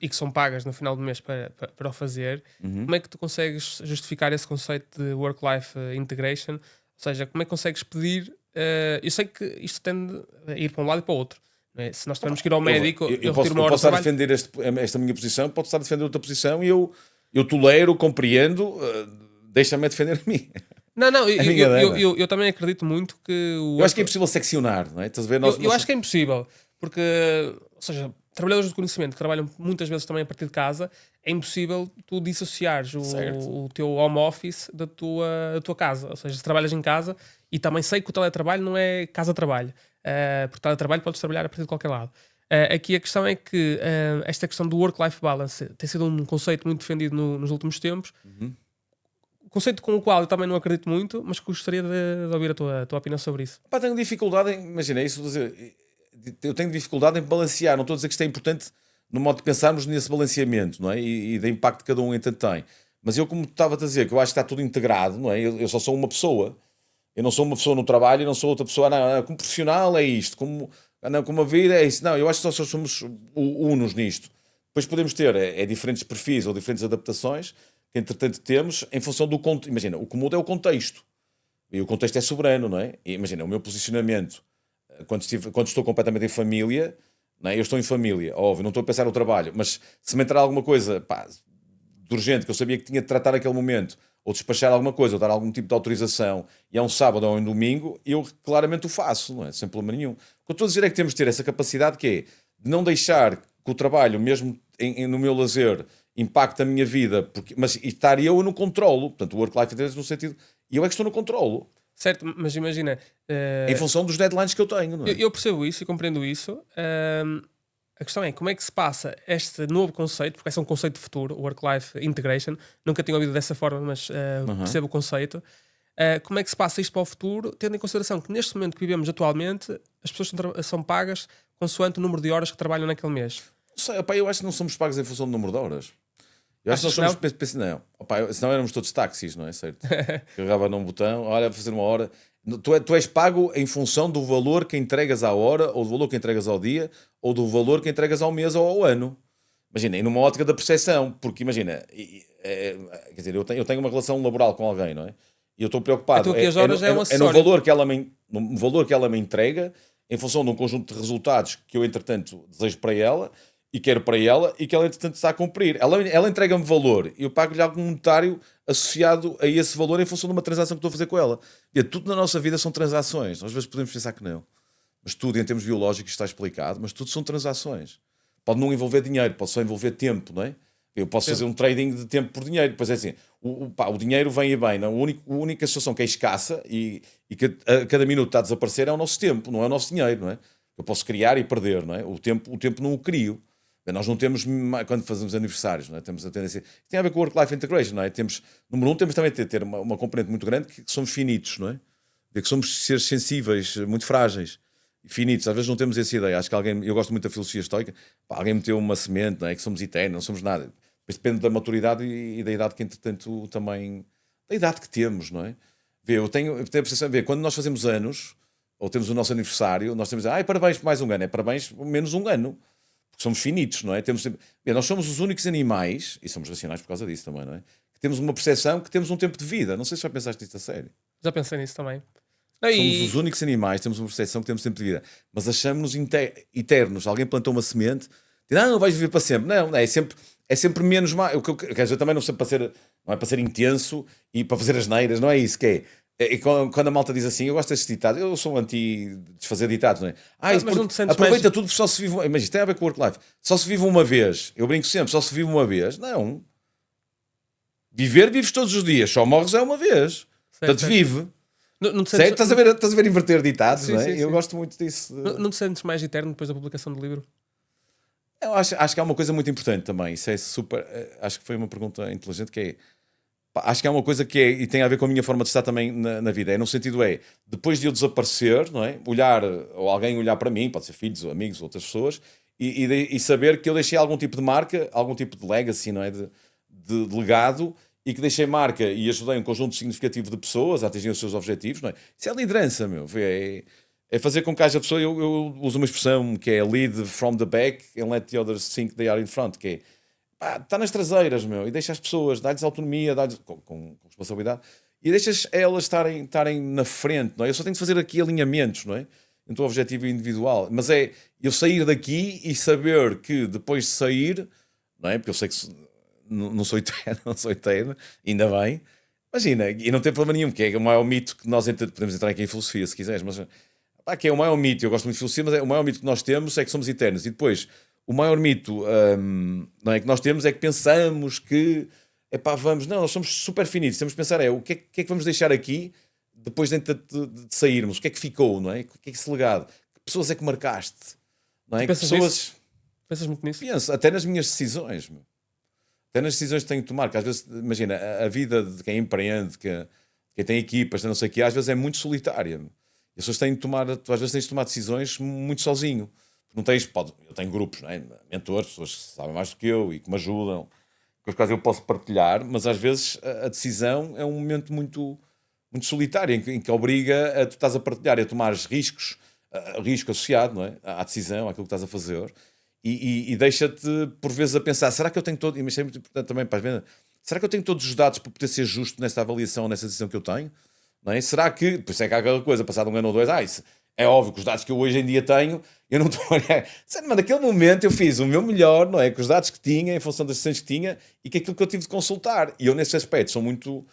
e que são pagas no final do mês para o fazer, como é que tu consegues justificar esse conceito de work-life integration? Ou seja, como é que consegues pedir... eu sei que isto tende a ir para um lado e para o outro. Não é? Se nós tivermos que ir ao médico, eu posso estar a defender esta minha posição, posso estar a defender outra posição e eu tolero, compreendo, deixa-me a defender a mim. Não, eu também acredito muito que... Eu acho que é impossível seccionar, não é? Estás a ver? Eu acho que é impossível, porque, ou seja, trabalhadores de conhecimento que trabalham muitas vezes também a partir de casa, é impossível tu dissociares o teu home office da tua casa. Ou seja, se trabalhas em casa, e também sei que o teletrabalho não é casa-trabalho, porque teletrabalho podes trabalhar a partir de qualquer lado. Aqui a questão é que esta questão do work-life balance tem sido um conceito muito defendido nos últimos tempos. Conceito com o qual eu também não acredito muito, mas gostaria de ouvir a tua opinião sobre isso. Tenho dificuldade em... Imagina, isso dizer, eu tenho dificuldade em balancear. Não estou a dizer que isto é importante no modo de pensarmos nesse balanceamento, não é? E do impacto que cada um entanto tem. Mas eu, como estava a dizer, que eu acho que está tudo integrado, não é? Eu só sou uma pessoa. Eu não sou uma pessoa no trabalho e não sou outra pessoa. Não, como profissional é isto. Como a vida é isso. Não, eu acho que só somos unos nisto. Depois podemos ter diferentes perfis ou diferentes adaptações que entretanto temos em função do contexto. Imagina, o que muda é o contexto. E o contexto é soberano, não é? E imagina, o meu posicionamento, quando estou completamente em família, não é? Eu estou em família, óbvio, não estou a pensar no trabalho, mas se me entrar alguma coisa de urgente, que eu sabia que tinha de tratar aquele momento, ou despachar alguma coisa, ou dar algum tipo de autorização, e é um sábado ou um domingo, eu claramente o faço, não é? Sem problema nenhum. O que eu estou a dizer é que temos de ter essa capacidade que é de não deixar que o trabalho, mesmo no meu lazer, impacta a minha vida, mas estar eu no controlo. Portanto, o work-life balance no sentido... E eu é que estou no controlo. Certo, mas imagina... Em função dos deadlines que eu tenho, não é? Eu percebo isso e compreendo isso. A questão é como é que se passa este novo conceito, porque esse é um conceito de futuro, o work-life integration. Nunca tinha ouvido dessa forma, mas percebo o conceito. Como é que se passa isto para o futuro, tendo em consideração que neste momento que vivemos atualmente, as pessoas são pagas consoante o número de horas que trabalham naquele mês. Eu acho que não somos pagos em função do número de horas. Eu acho que nós somos... Não, senão éramos todos táxis, não é? Certo? Carregava num botão, olha, fazer uma hora. Tu és pago em função do valor que entregas à hora, ou do valor que entregas ao dia, ou do valor que entregas ao mês ou ao ano. Imagina, e numa ótica da percepção, porque imagina, quer dizer, eu tenho uma relação laboral com alguém, não é? E eu estou preocupado. No valor que ela me entrega, em função de um conjunto de resultados que eu, entretanto, desejo para ela, e quero para ela, e que ela, entretanto, está a cumprir. Ela entrega-me valor, e eu pago-lhe algo monetário associado a esse valor em função de uma transação que estou a fazer com ela. E tudo na nossa vida são transações. Às vezes podemos pensar que não. Mas tudo, em termos biológicos, está explicado, mas tudo são transações. Pode não envolver dinheiro, pode só envolver tempo, não é? Eu posso fazer um trading de tempo por dinheiro. Depois é assim, o dinheiro vem e bem. Não? A única situação que é escassa e que a cada minuto está a desaparecer é o nosso tempo, não é o nosso dinheiro, não é? Eu posso criar e perder, não é? O tempo não o crio. Nós não temos, quando fazemos aniversários, não é? Temos a tendência... Tem a ver com o work-life integration, não é? Número um, temos também de ter uma componente muito grande que somos finitos, não é? Que somos seres sensíveis, muito frágeis. Finitos, às vezes não temos essa ideia. Acho que eu gosto muito da filosofia estoica. Alguém meteu uma semente, não é? Que somos eternos, não somos nada. Depois depende da maturidade e da idade que, entretanto, também. Da idade que temos, não é? Eu tenho a percepção, quando nós fazemos anos, ou temos o nosso aniversário, nós temos. Parabéns por mais um ano. É parabéns por menos um ano. Porque somos finitos, não é? Nós somos os únicos animais, e somos racionais por causa disso também, não é? Que temos uma percepção que temos um tempo de vida. Não sei se já pensaste nisto a sério. Já pensei nisso também. Somos os únicos animais, temos uma percepção que temos tempo de vida, mas achamos-nos eternos. Alguém plantou uma semente, diz, não vais viver para sempre. Não, é sempre menos mal. Quer dizer, também não é para ser intenso e para fazer asneiras, não é isso que é. Quando a malta diz assim, eu gosto destes ditados, eu sou anti-desfazer ditados, não é? Mas não te sentes aproveita mais... tudo, porque só se vive. Mas isto tem a ver com o work-life. Só se vive uma vez. Eu brinco sempre, só se vive uma vez. Não. Vives todos os dias, só morres é uma vez. Portanto, vive. Não te sentes... Estás a ver inverter ditados, sim, não é? Sim. Eu gosto muito disso. Não te sentes mais eterno depois da publicação do livro? Eu acho que há uma coisa muito importante também. Isso é super. Acho que foi uma pergunta inteligente que é. Acho que há uma coisa que é, e tem a ver com a minha forma de estar também na vida. É no sentido depois de eu desaparecer, não é? Ou alguém olhar para mim, pode ser filhos, ou amigos, ou outras pessoas, e saber que eu deixei algum tipo de marca, algum tipo de legacy, não é? De legado, e que deixei marca e ajudei um conjunto significativo de pessoas a atingir os seus objetivos, não é? Isso é liderança, meu. É fazer com que haja pessoa. Eu uso uma expressão que é lead from the back and let the others think they are in front, que é está nas traseiras, meu, e deixa as pessoas, dá-lhes autonomia, dá-lhes com responsabilidade, e deixas elas estarem na frente, não é? Eu só tenho de fazer aqui alinhamentos, não é? Entre o objetivo individual, mas é eu sair daqui e saber que depois de sair, não é? Porque eu sei que não sou eterno, ainda bem. Imagina, e não tem problema nenhum, que é o maior mito que nós podemos entrar aqui em filosofia, se quiseres, mas que é o maior mito, eu gosto muito de filosofia, mas o maior mito que nós temos é que somos eternos, e depois o maior mito não é, que nós temos é que pensamos que nós somos super finitos, temos de pensar o que é que vamos deixar aqui depois de sairmos, o que é que ficou, não é? O que é que esse legado, que pessoas é que marcaste, não é? Pensas muito nisso? Penso, até nas minhas decisões, meu. Até nas decisões que tenho que tomar, que às vezes, imagina, a vida de quem empreende, quem tem equipas, não sei o que, às vezes é muito solitária. As pessoas têm de tomar, tu às vezes tens de tomar decisões muito sozinho. Não tens, eu tenho grupos, não é? Mentores, pessoas que sabem mais do que eu e que me ajudam, com as quais eu posso partilhar, mas às vezes a decisão é um momento muito, muito solitário, em que obriga tu estás a partilhar e a tomar riscos, risco associado, não é? À decisão, àquilo que estás a fazer. E deixa-te, por vezes, a pensar, será que eu tenho todo, e isto é muito importante também para as vendas, será que eu tenho todos os dados para poder ser justo nesta avaliação, nessa decisão que eu tenho? Não é? Será que, por isso é que há aquela coisa, passado um ano ou dois, isso é óbvio que os dados que eu hoje em dia tenho, eu não estou a olhar. Mas naquele momento eu fiz o meu melhor, não é? Com os dados que tinha, em função das decisões que tinha, e que aquilo que eu tive de consultar. E eu, nesse aspecto, sou muito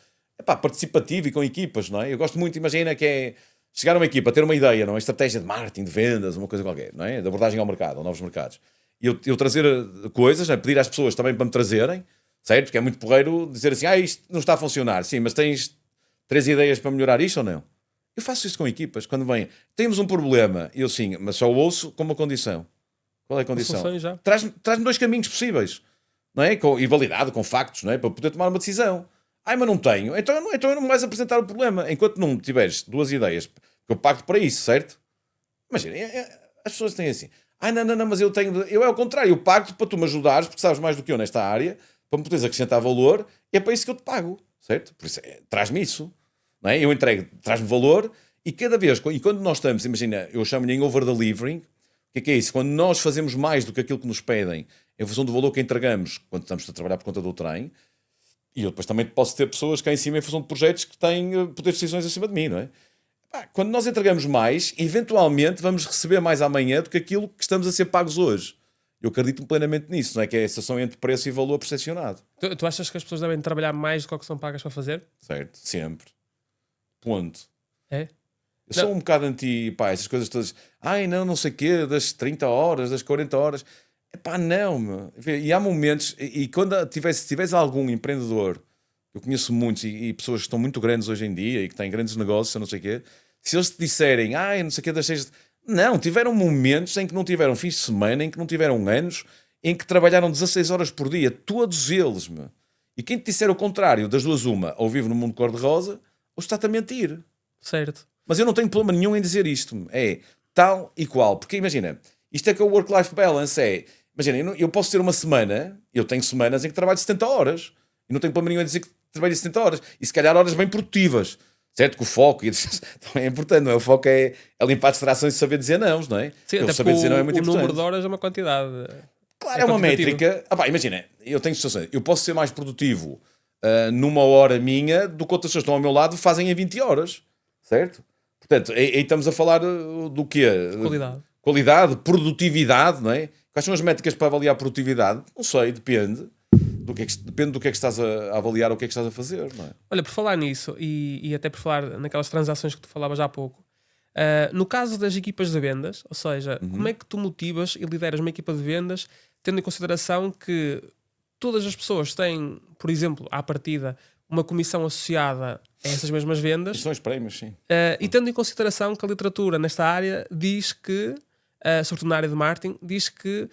participativo e com equipas, não é? Eu gosto muito, imagina que é chegar a uma equipa, ter uma ideia, não é? Estratégia de marketing, de vendas, uma coisa qualquer, não é? De abordagem ao mercado, a novos mercados. E eu trazer coisas, não é? Pedir às pessoas também para me trazerem, certo? Porque é muito porreiro dizer assim, isto não está a funcionar. Sim, mas tens 3 ideias para melhorar isto ou não? Eu faço isso com equipas, quando vem, temos um problema, eu sim, mas só ouço com uma condição. Qual é a condição? Traz-me 2 caminhos possíveis, não é? E validado com factos, não é? Para poder tomar uma decisão. Mas não tenho, então não me vais apresentar o problema. Enquanto não tiveres 2 ideias, porque eu pago para isso, certo? Imagina, as pessoas têm assim, não, mas eu é ao contrário, eu pago-te para tu me ajudares, porque sabes mais do que eu nesta área, para me poderes acrescentar valor, e é para isso que eu te pago, certo? Por isso, traz-me isso. Não é? Eu entrego, traz-me valor, e cada vez, e quando nós estamos, imagina, eu chamo-lhe em over-delivering, o que é isso? Quando nós fazemos mais do que aquilo que nos pedem, em função do valor que entregamos, quando estamos a trabalhar por conta do trem, e eu depois também posso ter pessoas cá em cima em função de projetos que têm poder de decisões acima de mim, não é? Quando nós entregamos mais, eventualmente vamos receber mais amanhã do que aquilo que estamos a ser pagos hoje. Eu acredito plenamente nisso, não é? Que é a associação entre preço e valor percepcionado. Tu achas que as pessoas devem trabalhar mais do que o que são pagas para fazer? Certo, sempre. Ponto. É? Eu sou um bocado essas coisas todas. Não sei o quê, das 30 horas, das 40 horas. Epá, não, meu. E há momentos, e quando se tiveres algum empreendedor, eu conheço muitos e pessoas que estão muito grandes hoje em dia e que têm grandes negócios, não sei o quê, se eles te disserem, não sei o quê, deixei. Não, tiveram momentos em que não tiveram fins de semana, em que não tiveram anos, em que trabalharam 16 horas por dia, todos eles, meu. E quem te disser o contrário, das duas, uma, ou vive no mundo cor-de-rosa, ou está-te a mentir. Certo. Mas eu não tenho problema nenhum em dizer isto. É tal e qual. Porque imagina, isto é que é o work-life balance. Imagina, eu posso ter uma semana, eu tenho semanas em que trabalho 70 horas. E não tenho problema nenhum em dizer que trabalho 70 horas. E se calhar horas bem produtivas. Certo? Que o foco também é importante, não é? O foco é limpar distrações e saber dizer não é? Sim, até saber dizer não é muito o importante. número de horas é uma quantidade. Claro, é uma quantitativo. métrica. Imagina, eu tenho situações. Eu posso ser mais produtivo numa hora minha do que outras pessoas que estão ao meu lado fazem em 20 horas. Certo? Portanto, aí estamos a falar do quê? Qualidade. Qualidade, produtividade, não é? Quais são as métricas para avaliar a produtividade? Não sei, depende. Depende do que é que estás a avaliar ou o que é que estás a fazer, não é? Olha, por falar nisso e até por falar naquelas transações que tu falavas há pouco, no caso das equipas de vendas, ou seja, como é que tu motivas e lideras uma equipa de vendas tendo em consideração que todas as pessoas têm, por exemplo, à partida, uma comissão associada a essas mesmas vendas, Estes são os prémios, sim. e tendo em consideração que a literatura nesta área diz que, sobretudo na área de marketing, diz que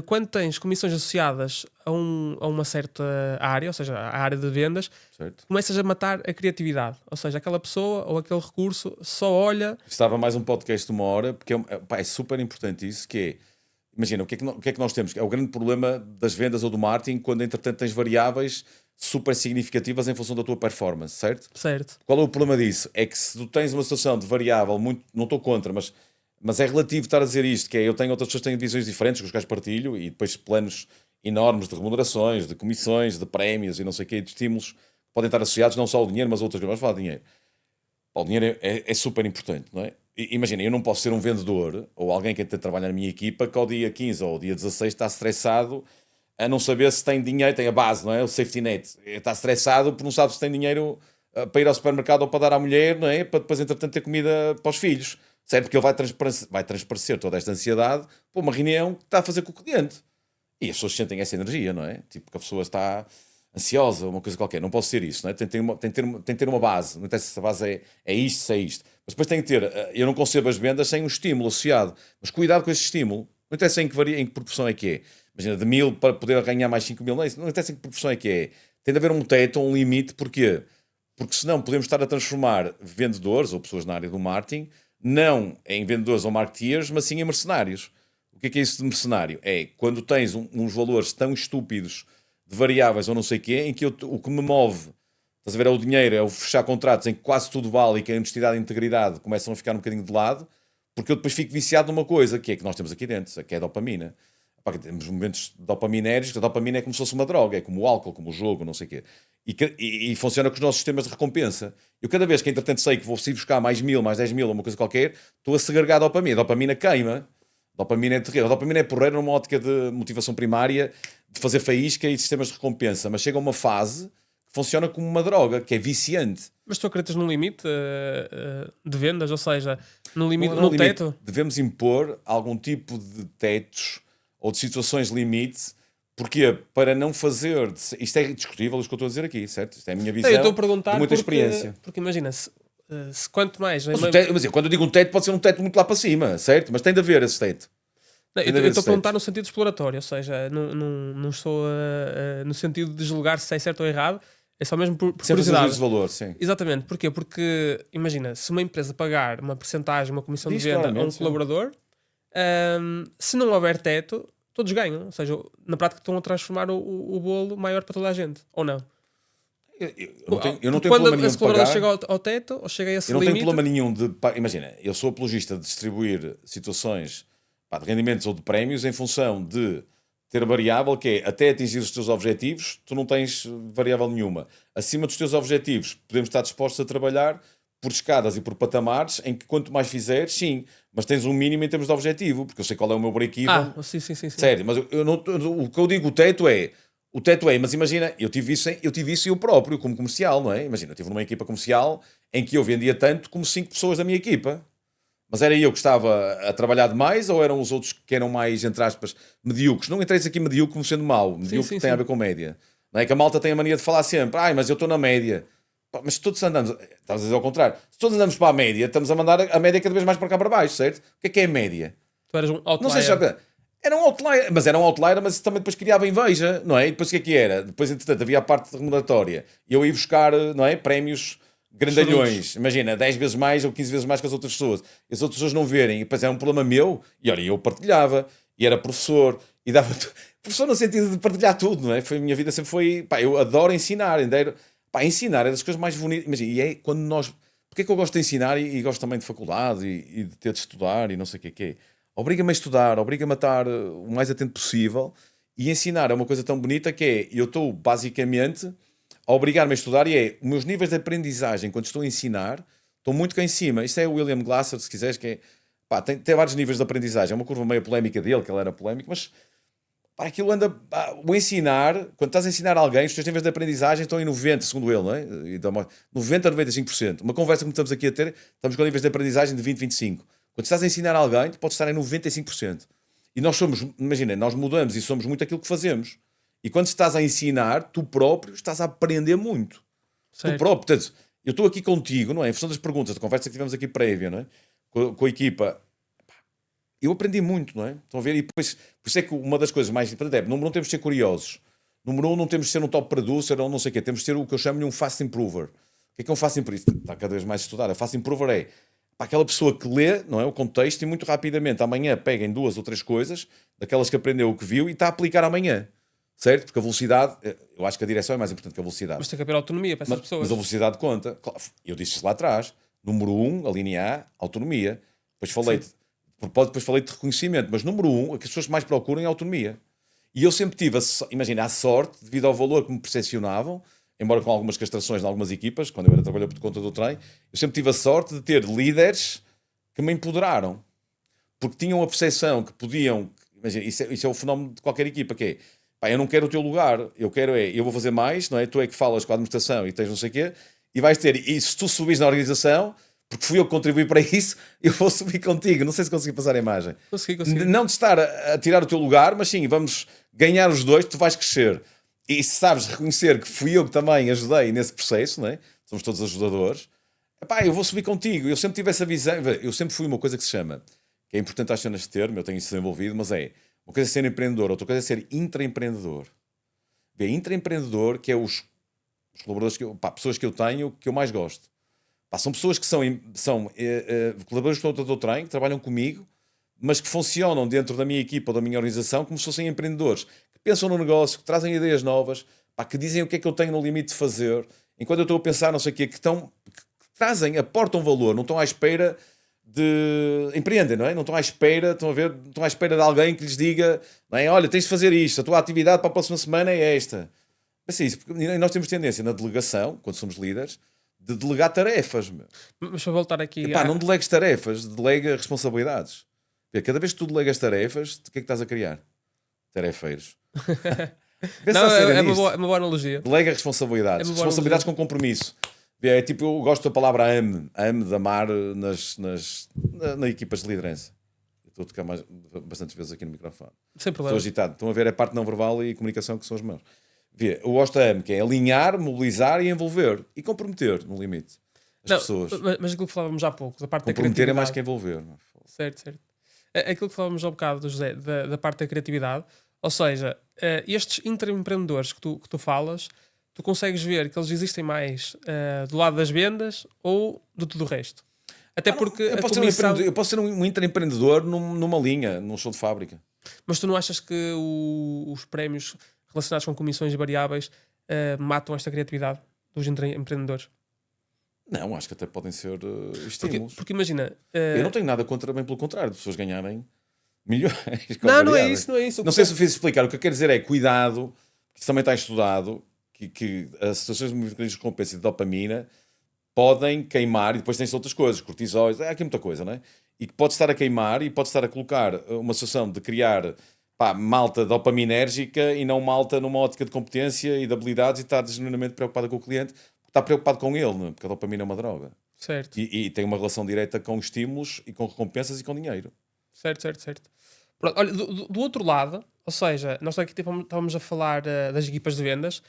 quando tens comissões associadas a uma certa área, ou seja, a área de vendas, Certo. começas a matar a criatividade. Ou seja, aquela pessoa ou aquele recurso só olha. Estava mais um podcast de uma hora, porque é super importante isso, que é, imagina, o que é que nós temos? É o grande problema das vendas ou do marketing, quando entretanto tens variáveis super significativas em função da tua performance, certo? Certo. Qual é o problema disso? É que se tu tens uma situação de variável, muito, não estou contra, mas é relativo estar a dizer isto, que é, eu tenho outras pessoas que têm visões diferentes, com os quais partilho, e depois planos enormes de remunerações, de comissões, de prémios e não sei o quê, de estímulos, que podem estar associados não só ao dinheiro, mas a outras coisas. Vamos falar de dinheiro. O dinheiro é super importante, não é? Imagina, eu não posso ser um vendedor ou alguém que tenta trabalhar na minha equipa que ao dia 15 ou ao dia 16 está estressado a não saber se tem dinheiro, tem a base, não é? O safety net. Está estressado porque não sabe se tem dinheiro para ir ao supermercado ou para dar à mulher, não é? Para depois, entretanto, ter comida para os filhos. Certo? Porque ele vai transparecer toda esta ansiedade para uma reunião que está a fazer com o cliente. E as pessoas sentem essa energia, não é? Tipo, que a pessoa está ansiosa, uma coisa qualquer. Não posso ser isso, não é? Tem que ter uma base. Não interessa se a base é isto, se é isto. Mas depois tem que ter... Eu não concebo as vendas sem um estímulo associado. Mas cuidado com esse estímulo. Não interessa em que proporção é que é. Imagina, de 1000 para poder ganhar mais 5000, não interessa em que proporção é que é. Tem de haver um teto, um limite. Porquê? Porque senão podemos estar a transformar vendedores ou pessoas na área do marketing não em vendedores ou marketeers, mas sim em mercenários. O que é isso de mercenário? É quando tens uns valores tão estúpidos de variáveis ou não sei o quê, em que o que me move, estás a ver, é o dinheiro, é o fechar contratos em que quase tudo vale e que a honestidade e a integridade começam a ficar um bocadinho de lado, porque eu depois fico viciado numa coisa, que é que nós temos aqui dentro, que é a dopamina. Temos momentos dopaminéricos, a dopamina é como se fosse uma droga, é como o álcool, como o jogo, não sei o quê. E funciona com os nossos sistemas de recompensa. Eu cada vez que, entretanto, sei que vou ir buscar mais 1000, mais 10 mil, uma coisa qualquer, estou a segregar a dopamina. A dopamina queima. A dopamina é terrível. A dopamina é porreira numa ótica de motivação primária, de fazer faísca e sistemas de recompensa. Mas chega a uma fase que funciona como uma droga, que é viciante. Mas tu acreditas num limite de vendas? Ou seja, no limite, Não, no teto? Devemos impor algum tipo de tetos ou de situações limite. Porquê? Para não fazer... Isto é discutível, isso que eu estou a dizer aqui, certo? Isto é a minha visão, Eu estou a perguntar de muita experiência. porque imagina, se quanto mais... Mas quando eu digo um teto, pode ser um teto muito lá para cima, certo? Mas tem de haver esse teto. Não, eu estou a perguntar no sentido exploratório, ou seja, não estou no sentido de julgar se é certo ou errado, é só mesmo por curiosidade. De valor, sim. Exatamente, porquê? Porque, imagina, se uma empresa pagar uma percentagem, uma comissão de venda a um colaborador, se não houver teto, todos ganham. Ou seja, na prática estão a transformar o bolo maior para toda a gente, ou não? Eu não tenho quando problema nenhum esse de pagar. colaborador chega ao teto, ou chega a esse Eu não limite... tenho problema nenhum de... Imagina, eu sou apologista de distribuir situações de rendimentos ou de prémios em função de ter variável, que é até atingir os teus objetivos, tu não tens variável nenhuma. Acima dos teus objetivos, podemos estar dispostos a trabalhar por escadas e por patamares, em que quanto mais fizeres, sim, mas tens um mínimo em termos de objetivo, porque eu sei qual é o meu break-even. Sim. Sério, mas eu não, o que eu digo, o teto é, mas imagina, eu tive isso eu próprio, como comercial, não é? Imagina, eu tive numa equipa comercial em que eu vendia tanto como 5 pessoas da minha equipa. Mas era eu que estava a trabalhar demais ou eram os outros que eram mais, entre aspas, medíocres? Não interessa aqui medíocre como sendo mau. Medíocre tem a ver com média. Não é que a malta tem a mania de falar sempre, mas eu estou na média. Pá, mas se todos andamos, estás a dizer ao contrário, se todos andamos para a média, estamos a mandar a média cada vez mais para cá para baixo, certo? O que é a média? Tu eras um outlier. Não sei se era um outlier, mas também depois criava inveja, não é? E depois o que é que era? Depois, entretanto, havia a parte remuneratória. E eu ia buscar, não é? Prémios grandalhões. Imagina, 10 vezes mais ou 15 vezes mais que as outras pessoas. E as outras pessoas não verem. E depois era um problema meu. E olha, eu partilhava. E era professor. E dava... Professor no sentido de partilhar tudo, não é? Foi, a minha vida sempre foi... Pá, eu adoro ensinar. Pá, ensinar é das coisas mais bonitas. Imagina, e é quando nós... Porque é que eu gosto de ensinar e gosto também de faculdade e de ter de estudar e não sei o que é. Obriga-me a estudar, obriga-me a estar o mais atento possível. E ensinar é uma coisa tão bonita que é... Eu estou, basicamente... a obrigar-me a estudar e os meus níveis de aprendizagem quando estou a ensinar estão muito cá em cima. Isto é o William Glasser, se quiseres, que é, pá, tem vários níveis de aprendizagem. É uma curva meio polémica dele, que ele era polémico, mas pá, aquilo anda... o ensinar, quando estás a ensinar alguém, os teus níveis de aprendizagem estão em 90, segundo ele, não é? Então, 90 a 95%. Uma conversa que estamos aqui a ter, estamos com níveis de aprendizagem de 20, 25. Quando estás a ensinar alguém, tu podes estar em 95%. E nós somos, imagina, nós mudamos e somos muito aquilo que fazemos. E quando estás a ensinar, tu próprio estás a aprender muito. Certo. Tu próprio, portanto, eu estou aqui contigo, não é? Em função das perguntas, da conversa que tivemos aqui prévia, não é? Com a equipa, eu aprendi muito, não é? Estão a ver? E depois, por isso é que uma das coisas mais importantes é, número um, temos de ser curiosos. Número um, não temos de ser um top producer ou não sei o quê. Temos de ser o que eu chamo de um fast improver. O que é um fast improver? Está cada vez mais estudado. A fast improver é para aquela pessoa que lê, não é? O contexto e muito rapidamente, amanhã pega em 2 ou 3 coisas, daquelas que aprendeu, o que viu, e está a aplicar amanhã. Certo? Porque a velocidade, eu acho que a direção é mais importante que a velocidade. Mas tem que haver autonomia para essas pessoas. Mas a velocidade conta. Claro, eu disse isso lá atrás. Número 1, a linha A, autonomia. Depois falei de reconhecimento. Mas número 1, o que as pessoas mais procuram é a autonomia. E eu sempre tive, imagina, a sorte, devido ao valor que me percepcionavam, embora com algumas castrações em algumas equipas, quando eu era trabalhador por conta do trem, eu sempre tive a sorte de ter líderes que me empoderaram. Porque tinham a percepção que podiam... Imagina, isso é o fenómeno de qualquer equipa, que é... Pá, eu não quero o teu lugar, eu vou fazer mais, não é? Tu é que falas com a administração e tens não sei o quê, e vais ter, e se tu subires na organização, porque fui eu que contribuí para isso, eu vou subir contigo. Não sei se consegui passar a imagem. Consegui. Não de estar a tirar o teu lugar, mas sim, vamos ganhar os dois, tu vais crescer. E se sabes reconhecer que fui eu que também ajudei nesse processo, não é? Somos todos ajudadores, pá, eu vou subir contigo. Eu sempre tive essa visão, eu sempre fui uma coisa que se chama, que é importante acho neste termo, eu tenho isso desenvolvido, mas é uma coisa é ser empreendedor, outra coisa é ser intraempreendedor. Intraempreendedor, que é os colaboradores, pessoas que eu tenho, que eu mais gosto. São pessoas que são colaboradores que estão do trem, que trabalham comigo, mas que funcionam dentro da minha equipa ou da minha organização como se fossem empreendedores, que pensam no negócio, que trazem ideias novas, que dizem o que é que eu tenho no limite de fazer, enquanto eu estou a pensar, não sei o quê, que trazem, aportam valor, não estão à espera... empreendem, não é? Não estão à espera, estão à espera de alguém que lhes diga, não é? Olha, tens de fazer isto, a tua atividade para a próxima semana é esta. Mas é isso, porque nós temos tendência na delegação, quando somos líderes, de delegar tarefas. Mas para voltar aqui... Não delegues tarefas, delega responsabilidades. Cada vez que tu delegas tarefas, o que é que estás a criar? Tarefeiros. Não, é uma boa analogia. Delega responsabilidades. Responsabilidades com compromisso. É tipo, eu gosto da palavra ame de amar nas equipas de liderança. Estou a tocar bastantes vezes aqui no microfone. Sem problema. Estou agitado. Estão a ver a parte não verbal e comunicação que são as mãos. Eu gosto da ame, que é alinhar, mobilizar e envolver. E comprometer, no limite, as pessoas. Mas aquilo que falávamos há pouco, da parte da comprometer criatividade. é mais que envolver. Não? Certo. Aquilo que falávamos há um bocado, José, da parte da criatividade. Ou seja, estes intraempreendedores que tu falas... tu consegues ver que eles existem mais do lado das vendas ou de tudo o resto. Até porque eu posso ser um intraempreendedor numa linha, num show de fábrica. Mas tu não achas que os prémios relacionados com comissões variáveis matam esta criatividade dos intraempreendedores? Não, acho que até podem ser estímulos. Porque imagina... eu não tenho nada contra, bem pelo contrário, de pessoas ganharem milhões. Não é isso. Não sei se eu fiz explicar. O que eu quero dizer é cuidado, que isso também está estudado, que as situações de mecanismos de recompensa e de dopamina podem queimar, e depois tem-se outras coisas, cortisóis, há aqui muita coisa, não é? E que pode estar a queimar e pode estar a colocar uma situação de criar malta dopaminérgica e não malta numa ótica de competência e de habilidades e estar genuinamente preocupada com o cliente, porque está preocupado com ele, não é? Porque a dopamina é uma droga. Certo. E tem uma relação direta com estímulos e com recompensas e com dinheiro. Certo. Pronto, olha, do outro lado, ou seja, nós aqui estávamos a falar das equipas de vendas,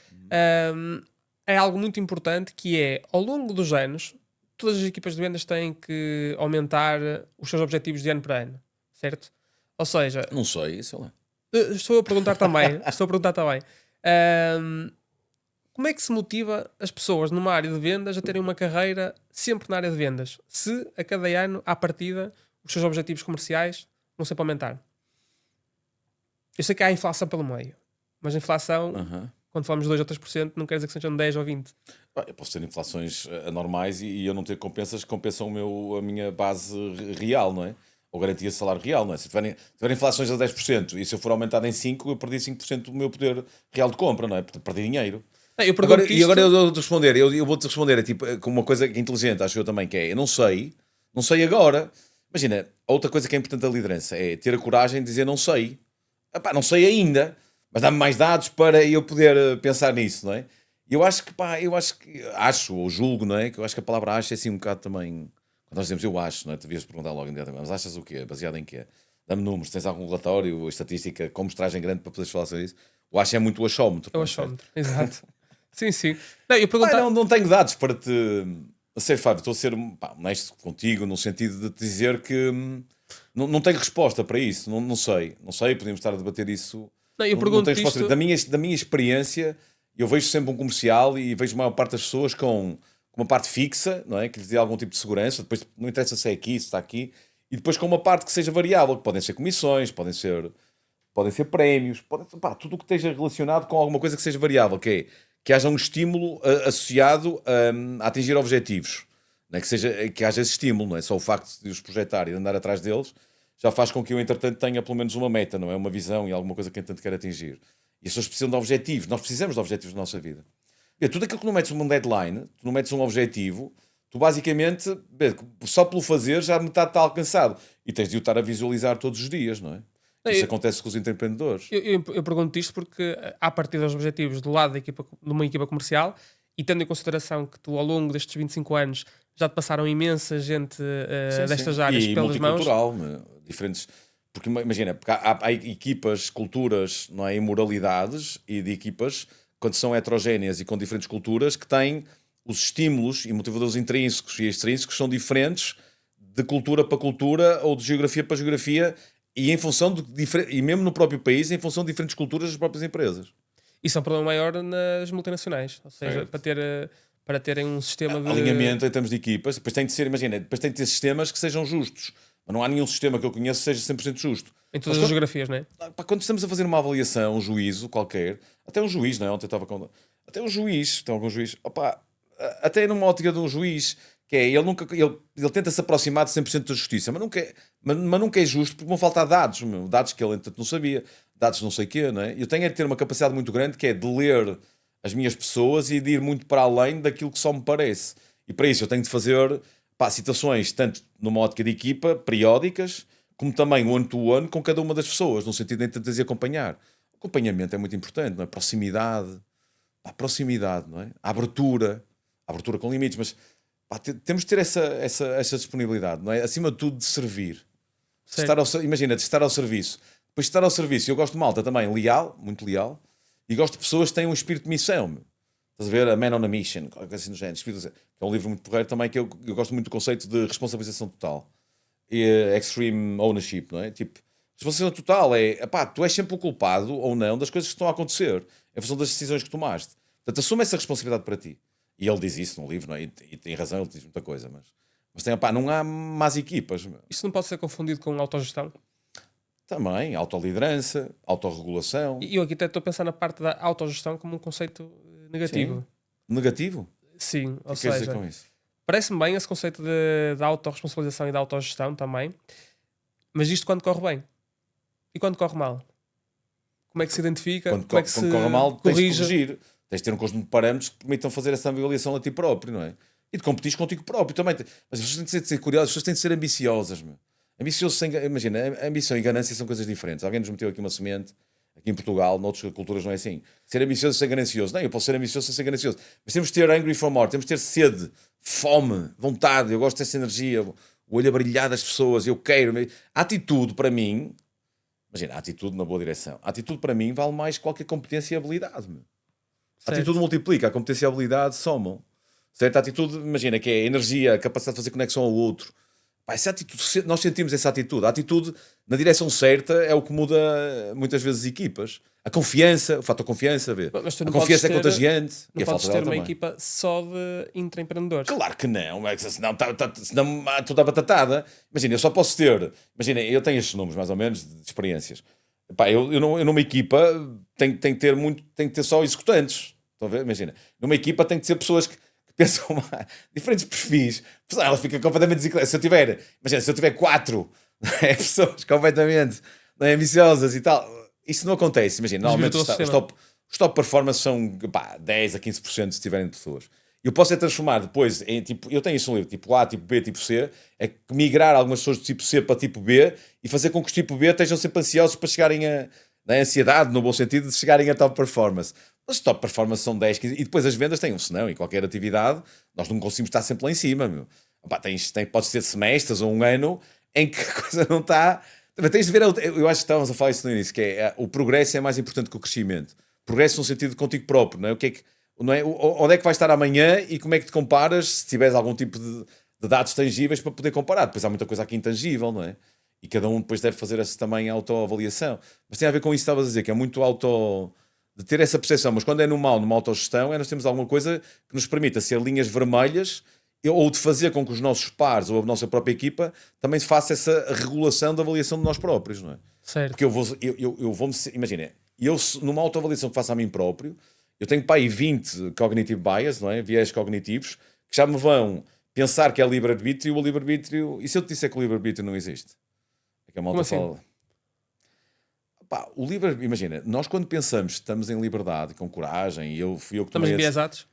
é algo muito importante que é, ao longo dos anos, todas as equipas de vendas têm que aumentar os seus objetivos de ano para ano, certo? Ou seja, Não sei, sei lá. estou a perguntar também, ahm, como é que se motiva as pessoas numa área de vendas a terem uma carreira sempre na área de vendas, se a cada ano, à partida, os seus objetivos comerciais vão sempre aumentar? Eu sei que há inflação pelo meio, mas a inflação, Aham. quando falamos de 2 ou 3%, não quer dizer que sejam 10 ou 20. Eu posso ter inflações anormais e eu não ter compensas que compensam a minha base real, não é? Ou garantia de salário real, não é? Se tiver inflações a 10% e se eu for aumentado em 5%, eu perdi 5% do meu poder real de compra, não é? Perdi dinheiro. Não, eu Agora, pergunto e agora isto. eu vou-te responder, eu vou-te responder é tipo, com uma coisa inteligente, acho eu também, que é, eu não sei agora. Imagina, outra coisa que é importante da liderança é ter a coragem de dizer não sei. Epá, não sei ainda, mas dá-me mais dados para eu poder pensar nisso, não é? Eu acho que, pá, acho ou julgo, não é? Que eu acho que a palavra acho é assim um bocado também, quando nós dizemos eu acho, não é? Tu devias perguntar logo imediatamente, mas achas o quê? Baseado em quê? Dá-me números, tens algum relatório, estatística, com mostragem grande para poderes falar sobre isso? O acho é muito o achómetro, É o não é certo? achómetro, exato. Sim. Não, eu Pá, pergunto. não tenho dados para te ser Fábio, estou a ser pá, honesto contigo no sentido de te dizer que não tenho resposta para isso, não sei, podemos estar a debater isso, Não, eu não tenho pergunto resposta. isto. Da minha experiência, eu vejo sempre um comercial e vejo a maior parte das pessoas com uma parte fixa, não é? Que lhes dê algum tipo de segurança, depois não interessa se é aqui, se está aqui, e depois com uma parte que seja variável, que podem ser comissões, podem ser prémios, pá, tudo o que esteja relacionado com alguma coisa que seja variável, que haja um estímulo associado a atingir objetivos, não é? Que haja esse estímulo, não é? Só o facto de os projetar e de andar atrás deles já faz com que eu, entretanto, tenha pelo menos uma meta, não é? Uma visão e alguma coisa que, entretanto, quero atingir. E as pessoas precisam de objetivos, nós precisamos de objetivos na nossa vida. Tudo aquilo que não metes uma deadline, tu não metes um objetivo, tu basicamente, só pelo fazer, já metade está alcançado. E tens de o estar a visualizar todos os dias, não é? Não, Isso acontece com os empreendedores. eu pergunto isto porque há partir dos objetivos do lado de uma equipa comercial e tendo em consideração que tu ao longo destes 25 anos já te passaram imensa gente Sim, destas sim. áreas E pelas mãos. multicultural, diferentes. Porque imagina, porque há equipas, culturas, não é? E moralidades, e de equipas, quando são heterogéneas e com diferentes culturas, que têm os estímulos e motivadores intrínsecos e extrínsecos são diferentes de cultura para cultura ou de geografia para geografia e em função e mesmo no próprio país, em função de diferentes culturas das próprias empresas. Isso é um problema maior nas multinacionais, ou seja, Certo. para terem um sistema de. Alinhamento em termos de equipas, depois tem de ser, imagina, depois tem de ter sistemas que sejam justos. Mas não há nenhum sistema que eu conheça que seja 100% justo. Em Mas todas as geografias, não é? quando estamos a fazer uma avaliação, um juízo qualquer, até um juiz, não é? Ontem eu estava com. Até um juiz, tem algum juiz, opa, até numa ótica de um juiz, que é, ele tenta se aproximar de 100% da justiça, mas nunca é justo porque vão faltar dados, dados que ele entretanto não sabia, dados não sei o quê, não é? Eu tenho é de ter uma capacidade muito grande que é de ler as minhas pessoas e de ir muito para além daquilo que só me parece. E para isso eu tenho de fazer situações, tanto numa ótica de equipa, periódicas, como também one-to-one com cada uma das pessoas, no sentido de tentar acompanhar. O acompanhamento é muito importante, não é? Proximidade, não é? A abertura com limites, mas temos de ter essa disponibilidade, não é? Acima de tudo, de servir. Imagina, de estar ao serviço. Depois de estar ao serviço, eu gosto de malta também leal, muito leal, e gosto de pessoas que têm um espírito de missão. Estás a ver? A Man on a Mission, assim do género, que é um livro muito porreiro também, que eu gosto muito do conceito de responsabilização total. E, extreme ownership, não é? Tipo, responsabilização total tu és sempre o culpado ou não das coisas que estão a acontecer, em função das decisões que tomaste. Portanto, assume essa responsabilidade para ti. E ele diz isso no livro, não é? E tem razão, ele diz muita coisa, mas não há más equipas. Isso não pode ser confundido com autogestão. Também, autoliderança, autorregulação. E eu aqui até estou a pensar na parte da autogestão como um conceito negativo. Sim. Negativo? Sim, O ou que queres dizer seja, com isso? parece-me bem esse conceito de autorresponsabilização e de autogestão também, mas isto quando corre bem. E quando corre mal? Como é que se identifica? Quando, Como é que se quando corre mal, tens de corrige? corrigir. Tens de ter um conjunto de parâmetros que permitam fazer essa avaliação a ti próprio, não é? E de competir contigo próprio também. Mas as pessoas têm de ser curiosas, as pessoas têm de ser ambiciosas. Meu. Ambicioso sem, imagina, ambição e ganância são coisas diferentes. Alguém nos meteu aqui uma semente, Aqui em Portugal, noutras culturas não é assim. Ser ambicioso sem ser ganancioso. Não, eu posso ser ambicioso sem ser ganancioso. Mas temos de ter angry for more, temos de ter sede, fome, vontade. Eu gosto dessa energia, o olho a brilhar das pessoas, eu quero. A atitude, para mim, imagina, a atitude na boa direção. A atitude, para mim, vale mais que qualquer competência e habilidade. Meu. A atitude multiplica, a competência e a habilidade somam. Certo? A atitude, imagina, que é a energia, a capacidade de fazer conexão ao outro. Pá, essa atitude, nós sentimos essa atitude. A atitude na direção certa é o que muda muitas vezes equipas. A confiança, o fator confiança, vê. Mas tu A não confiança podes é contagiante. Não E a podes falta ter dela uma também. equipa só de intraempreendedores. Claro que não, é que senão tu dá batatada. Imagina, eu só posso ter. Imagina, eu tenho estes números mais ou menos de experiências. Pá, eu numa equipa tenho que ter só executantes. Estão a ver? Imagina, numa equipa tem que ser pessoas que pensam diferentes perfis. Ela fica completamente desequilibrada. Se eu tiver 4 pessoas completamente ambiciosas e tal, isso não acontece. Imagina, normalmente os top performance são 10 a 15% se tiverem pessoas. Eu posso transformar depois em tipo, eu tenho isso no livro, tipo A, tipo B, tipo C, é migrar algumas pessoas do tipo C para tipo B e fazer com que os tipo B estejam sempre ansiosos para chegarem na ansiedade, no bom sentido, de chegarem a top performance. Mas top performance são 10, 15, e depois as vendas têm um senão, em qualquer atividade, nós não conseguimos estar sempre lá em cima, meu. Pode ter semestres ou um ano em que a coisa não está. Tens de ver, eu acho que estávamos a falar isso no início, que é o progresso é mais importante que o crescimento. Progresso no sentido contigo próprio, não é? Não é? Onde é que vais estar amanhã e como é que te comparas se tiveres algum tipo de dados tangíveis para poder comparar. Depois há muita coisa aqui intangível, não é? E cada um depois deve fazer essa também autoavaliação. Mas tem a ver com isso que estavas a dizer, que é muito de ter essa percepção, mas quando é no mal, numa autogestão, nós temos alguma coisa que nos permita ser linhas vermelhas ou de fazer com que os nossos pares ou a nossa própria equipa também faça essa regulação da avaliação de nós próprios, não é? Certo. Porque eu vou-me... Imagina, numa autoavaliação que faço a mim próprio, eu tenho para aí 20 cognitive bias, não é? Viés cognitivos, que já me vão pensar que é livre-arbítrio, o livre-arbítrio... E se eu te disser que o livre-arbítrio não existe? É que a malta fala... Pá, o livre, imagina, nós quando pensamos que estamos em liberdade, com coragem, e fui eu que estamos enviesados.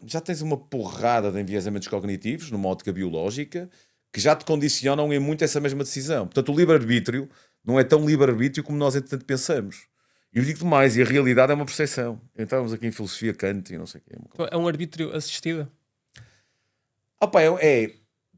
Já tens uma porrada de enviesamentos cognitivos, numa ótica biológica, que já te condicionam em muito essa mesma decisão. Portanto, o livre-arbítrio não é tão livre-arbítrio como nós, entretanto, pensamos. E eu digo mais, e a realidade é uma percepção. Entramos aqui em filosofia Kant e não sei o quê. É um arbítrio assistido?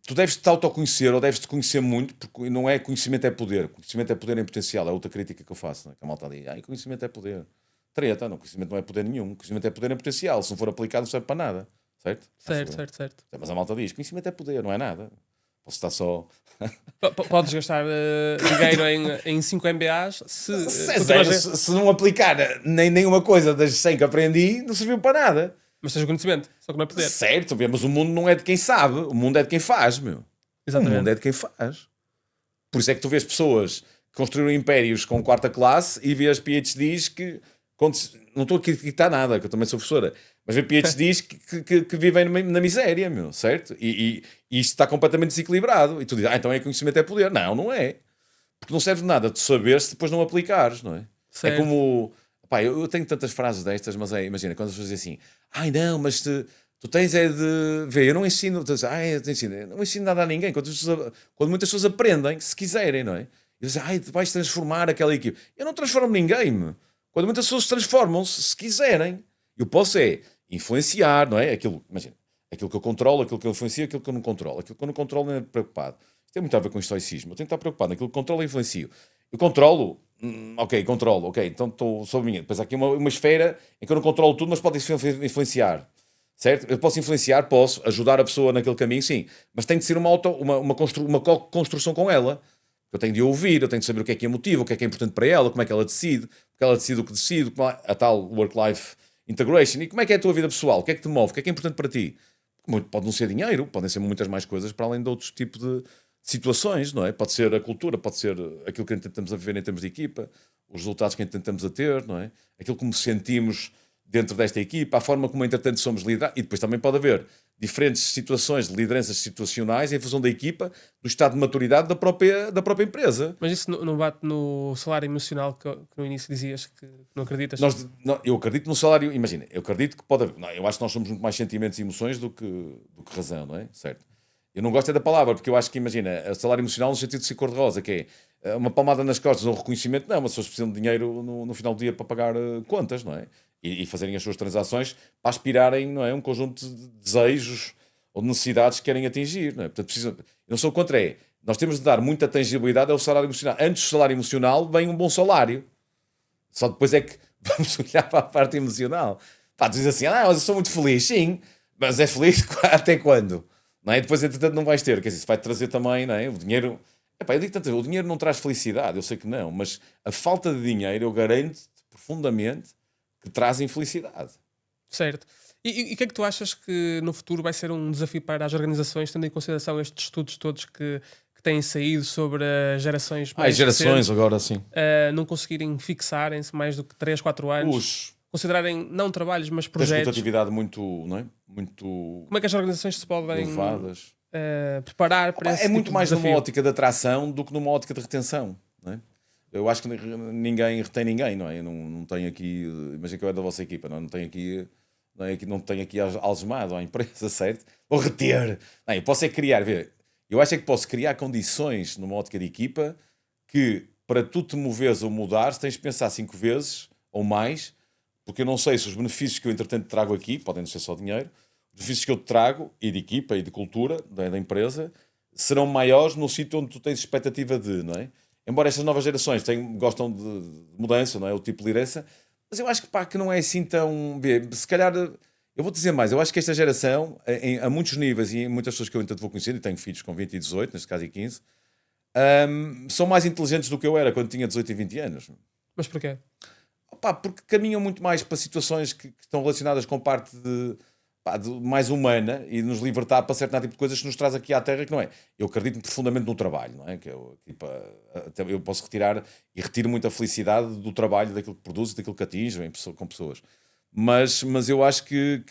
Tu deves te autoconhecer ou deves te conhecer muito, porque não é conhecimento é poder. Conhecimento é poder em potencial. É outra crítica que eu faço, não é? Que a malta diz, conhecimento é poder. Treta, não, conhecimento não é poder nenhum. Conhecimento é poder em potencial. Se não for aplicado, não serve para nada. Certo? Certo. Mas a malta diz, conhecimento é poder, não é nada. Posso estar só... Podes gastar dinheiro em 5 MBAs se não aplicar nem uma coisa das 100 que aprendi, não serviu para nada. Mas tens o conhecimento, só que não é poder. Certo, mas o mundo não é de quem sabe, o mundo é de quem faz, meu. Exatamente. O mundo é de quem faz. Por isso é que tu vês pessoas que construíram impérios com 4ª classe e vês PhDs que... Não estou aqui a criticar nada, que eu também sou professora, mas vês PhDs que vivem na miséria, meu, certo? E isto está completamente desequilibrado. E tu dizes, então conhecimento é poder. Não é. Porque não serve de nada tu saber se depois não aplicares, não é? Certo. É como... Pá, eu tenho tantas frases destas, mas imagina, quando as pessoas dizem assim, não, mas tu tens é de... Vê, eu não ensino... Eu não ensino nada a ninguém. Quando muitas pessoas aprendem, se quiserem, não é? E dizem, tu vais transformar aquela equipe. Eu não transformo ninguém, meu. Quando muitas pessoas se transformam-se, se quiserem. Eu posso influenciar, não é? Imagina, aquilo que eu controlo, aquilo que eu influencio, aquilo que eu não controlo. Aquilo que eu não controlo não é preocupado. Isto tem muito a ver com o estoicismo. Eu tenho que estar preocupado naquilo que controlo e influencio. Eu controlo, controlo, então estou sob minha. Depois há aqui uma esfera em que eu não controlo tudo, mas pode influenciar. Certo? Eu posso influenciar, posso ajudar a pessoa naquele caminho, sim. Mas tem de ser uma construção com ela. Eu tenho de ouvir, eu tenho de saber o que é motiva, o que é importante para ela, como é que ela decide, porque ela decide o que decide, a tal work-life integration. E como é que é a tua vida pessoal? O que é que te move? O que é importante para ti? Pode não ser dinheiro, podem ser muitas mais coisas para além de outros tipos de situações, não é? Pode ser a cultura, pode ser aquilo que tentamos a viver em termos de equipa, os resultados que tentamos a ter, não é? Aquilo como sentimos dentro desta equipa, a forma como entretanto somos liderados, e depois também pode haver diferentes situações de lideranças situacionais em função da equipa, do estado de maturidade da própria empresa. Mas isso não bate no salário emocional que no início dizias que não acreditas? Eu acredito no salário, imagina, eu acredito que pode haver, eu acho que nós somos muito mais sentimentos e emoções do que razão, não é? Certo? Eu não gosto da palavra, porque eu acho que, imagina, o salário emocional no sentido de ser cor-de-rosa, que uma palmada nas costas ou um reconhecimento, não, mas as pessoas precisam de dinheiro no final do dia para pagar contas, não é? E fazerem as suas transações para aspirarem, não é? Um conjunto de desejos ou de necessidades que querem atingir, não é? Portanto, eu não sou contra, nós temos de dar muita tangibilidade ao salário emocional. Antes do salário emocional vem um bom salário. Só depois é que vamos olhar para a parte emocional. Pá, tu dizes assim, mas eu sou muito feliz, sim, mas é feliz até quando? Não é? Depois, entretanto, não vais ter, quer dizer, isso vai trazer também, não é? O dinheiro. Epá, eu digo tanto, o dinheiro não traz felicidade, eu sei que não, mas a falta de dinheiro, eu garanto profundamente que traz infelicidade. Certo. E o que é que tu achas que no futuro vai ser um desafio para as organizações, tendo em consideração estes estudos todos que têm saído sobre as gerações mais As gerações recentes, agora sim. não conseguirem fixarem-se mais do que 3 4 anos, considerarem não trabalhos, mas Tens projetos? rotatividade muito, não é? Muito Como é que as organizações se podem elevadas. preparar para esse É tipo muito de mais numa desafio? ótica de atração do que numa ótica de retenção, não é? Eu acho que ninguém retém ninguém, não é? Eu não tenho aqui, imagina que eu é da vossa equipa, não tenho aqui, não tenho aqui algemado à empresa, certo? Vou reter. Não, eu posso é criar, vê, eu acho é que posso criar condições numa ótica de equipa que para tu te moveres ou mudares tens de pensar 5 vezes ou mais, porque eu não sei se os benefícios que eu entretanto trago aqui, podem não ser só dinheiro, os benefícios que eu te trago, e de equipa e de cultura da empresa, serão maiores no sítio onde tu tens expectativa de, não é? Embora estas novas gerações gostam de mudança, não é? O tipo de liderança, mas eu acho que, pá, que não é assim tão. Se calhar, eu vou dizer mais, eu acho que esta geração, a muitos níveis e em muitas pessoas que eu entretanto vou conhecendo, e tenho filhos com 20 e 18, neste caso e 15, são mais inteligentes do que eu era quando tinha 18 e 20 anos. Mas porquê? Opa, porque caminham muito mais para situações que estão relacionadas com parte de mais humana e nos libertar para certo tipo de coisas que nos traz aqui à Terra, que não é. Eu acredito profundamente no trabalho, não é? Que até eu posso retirar e retiro muita felicidade do trabalho, daquilo que produzo e daquilo que atinjo com pessoas. Mas eu acho que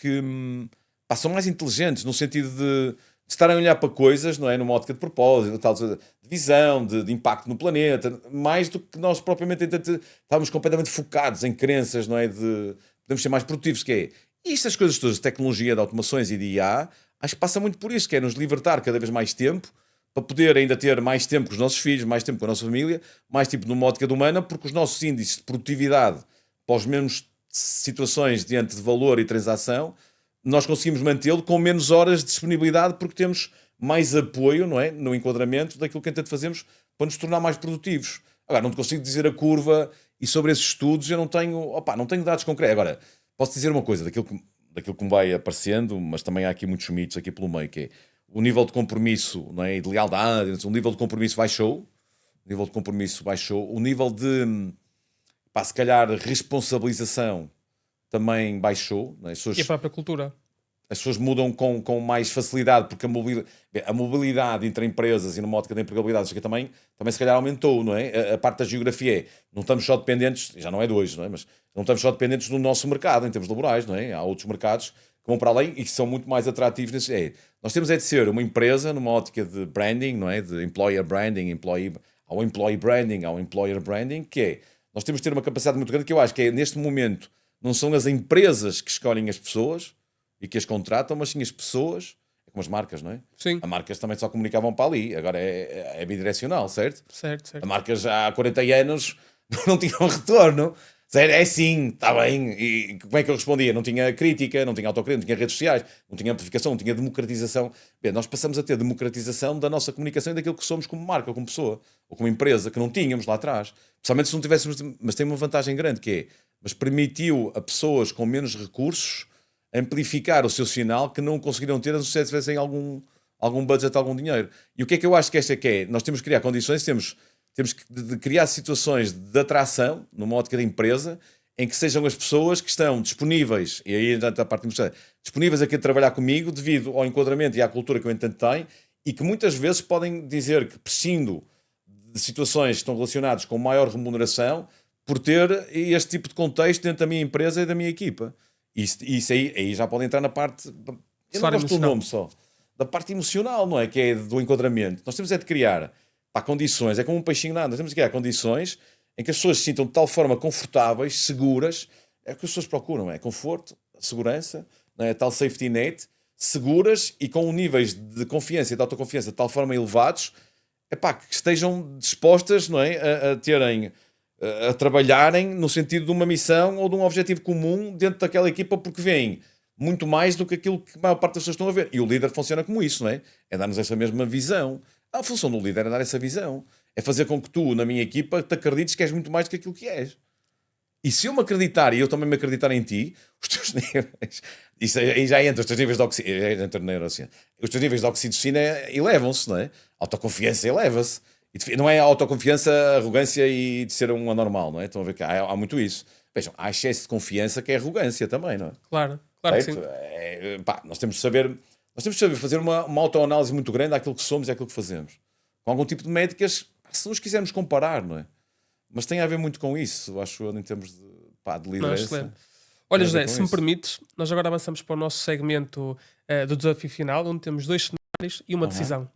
são mais inteligentes no sentido de estarem a olhar para coisas, não é? Numa ótica de propósito, tal, de visão, de impacto no planeta, mais do que nós propriamente estávamos completamente focados em crenças, não é? De podemos ser mais produtivos, que é. E estas coisas todas, de tecnologia, de automações e de IA, acho que passa muito por isso, que é nos libertar cada vez mais tempo, para poder ainda ter mais tempo com os nossos filhos, mais tempo com a nossa família, mais tempo numa ótica de humana, porque os nossos índices de produtividade para os mesmos situações diante de valor e transação, nós conseguimos mantê-lo com menos horas de disponibilidade porque temos mais apoio, não é? No enquadramento daquilo que então fazemos para nos tornar mais produtivos. Agora, não te consigo dizer a curva e sobre esses estudos eu não tenho dados concretos. Agora, posso dizer uma coisa, daquilo que me vai aparecendo, mas também há aqui muitos mitos aqui pelo meio, que é o nível de compromisso, não é? E de lealdade, o nível de compromisso baixou, o nível de, se calhar, responsabilização também baixou, não é? E a própria cultura? As pessoas mudam com mais facilidade, porque a mobilidade entre empresas e numa ótica de empregabilidade também se calhar aumentou, não é? A parte da geografia não estamos só dependentes, já não é de hoje, não é? Mas não estamos só dependentes do nosso mercado em termos laborais, não é? Há outros mercados que vão para além e que são muito mais atrativos. Nós temos de ser uma empresa numa ótica de branding, não é? De employer branding, há o employee branding, há o employer branding, que é, nós temos de ter uma capacidade muito grande, que eu acho que é, neste momento, não são as empresas que escolhem as pessoas e que as contratam, mas sim as pessoas, é como as marcas, não é? Sim. As marcas também só comunicavam para ali, agora é bidirecional, certo? Certo. As marcas já há 40 anos não tinham retorno. É sim, está bem. E como é que eu respondia? Não tinha crítica, não tinha autocrítica, não tinha redes sociais, não tinha amplificação, não tinha democratização. Bem, nós passamos a ter democratização da nossa comunicação e daquilo que somos como marca, como pessoa, ou como empresa, que não tínhamos lá atrás. Principalmente se não tivéssemos... Mas tem uma vantagem grande, que é, mas permitiu a pessoas com menos recursos amplificar o seu sinal que não conseguiram ter se tivessem algum budget, algum dinheiro. E o que é que eu acho que esta é? Nós temos que criar condições, temos de criar situações de atração, numa ótica de empresa, em que sejam as pessoas que estão disponíveis, e aí a parte importante, disponíveis aqui a trabalhar comigo devido ao enquadramento e à cultura que eu entanto tenho, e que muitas vezes podem dizer que prescindo de situações que estão relacionadas com maior remuneração por ter este tipo de contexto dentro da minha empresa e da minha equipa. Isso aí já pode entrar na parte... Eu não gosto do nome só. Da parte emocional, não é? Que é do enquadramento. Nós temos de criar condições, é como um peixinho nada, nós temos de criar condições em que as pessoas se sintam de tal forma confortáveis, seguras, é o que as pessoas procuram, é conforto, segurança, não é? Tal safety net, seguras e com níveis de confiança e de autoconfiança de tal forma elevados epá, que estejam dispostas, não é, a terem, a trabalharem no sentido de uma missão ou de um objetivo comum dentro daquela equipa, porque veem muito mais do que aquilo que a maior parte das pessoas estão a ver. E o líder funciona como isso, não é? É dar-nos essa mesma visão. A função do líder é dar essa visão. É fazer com que tu, na minha equipa, te acredites que és muito mais do que aquilo que és. E se eu me acreditar e eu também me acreditar em ti, os teus níveis, isso aí já entra, os teus níveis de oxitocina, os teus níveis de oxitocina elevam-se, não é? A autoconfiança eleva-se. Não é a autoconfiança, a arrogância e de ser um anormal, não é? Estão a ver que há muito isso. Vejam, há excesso de confiança que é arrogância também, não é? Claro que sim. Nós temos de saber fazer uma autoanálise muito grande daquilo que somos e daquilo que fazemos. Com algum tipo de métricas, se nos quisermos comparar, não é? Mas tem a ver muito com isso, acho eu, em termos de liderança. Olha, José, se me permites, nós agora avançamos para o nosso segmento do desafio final, onde temos 2 cenários e uma decisão.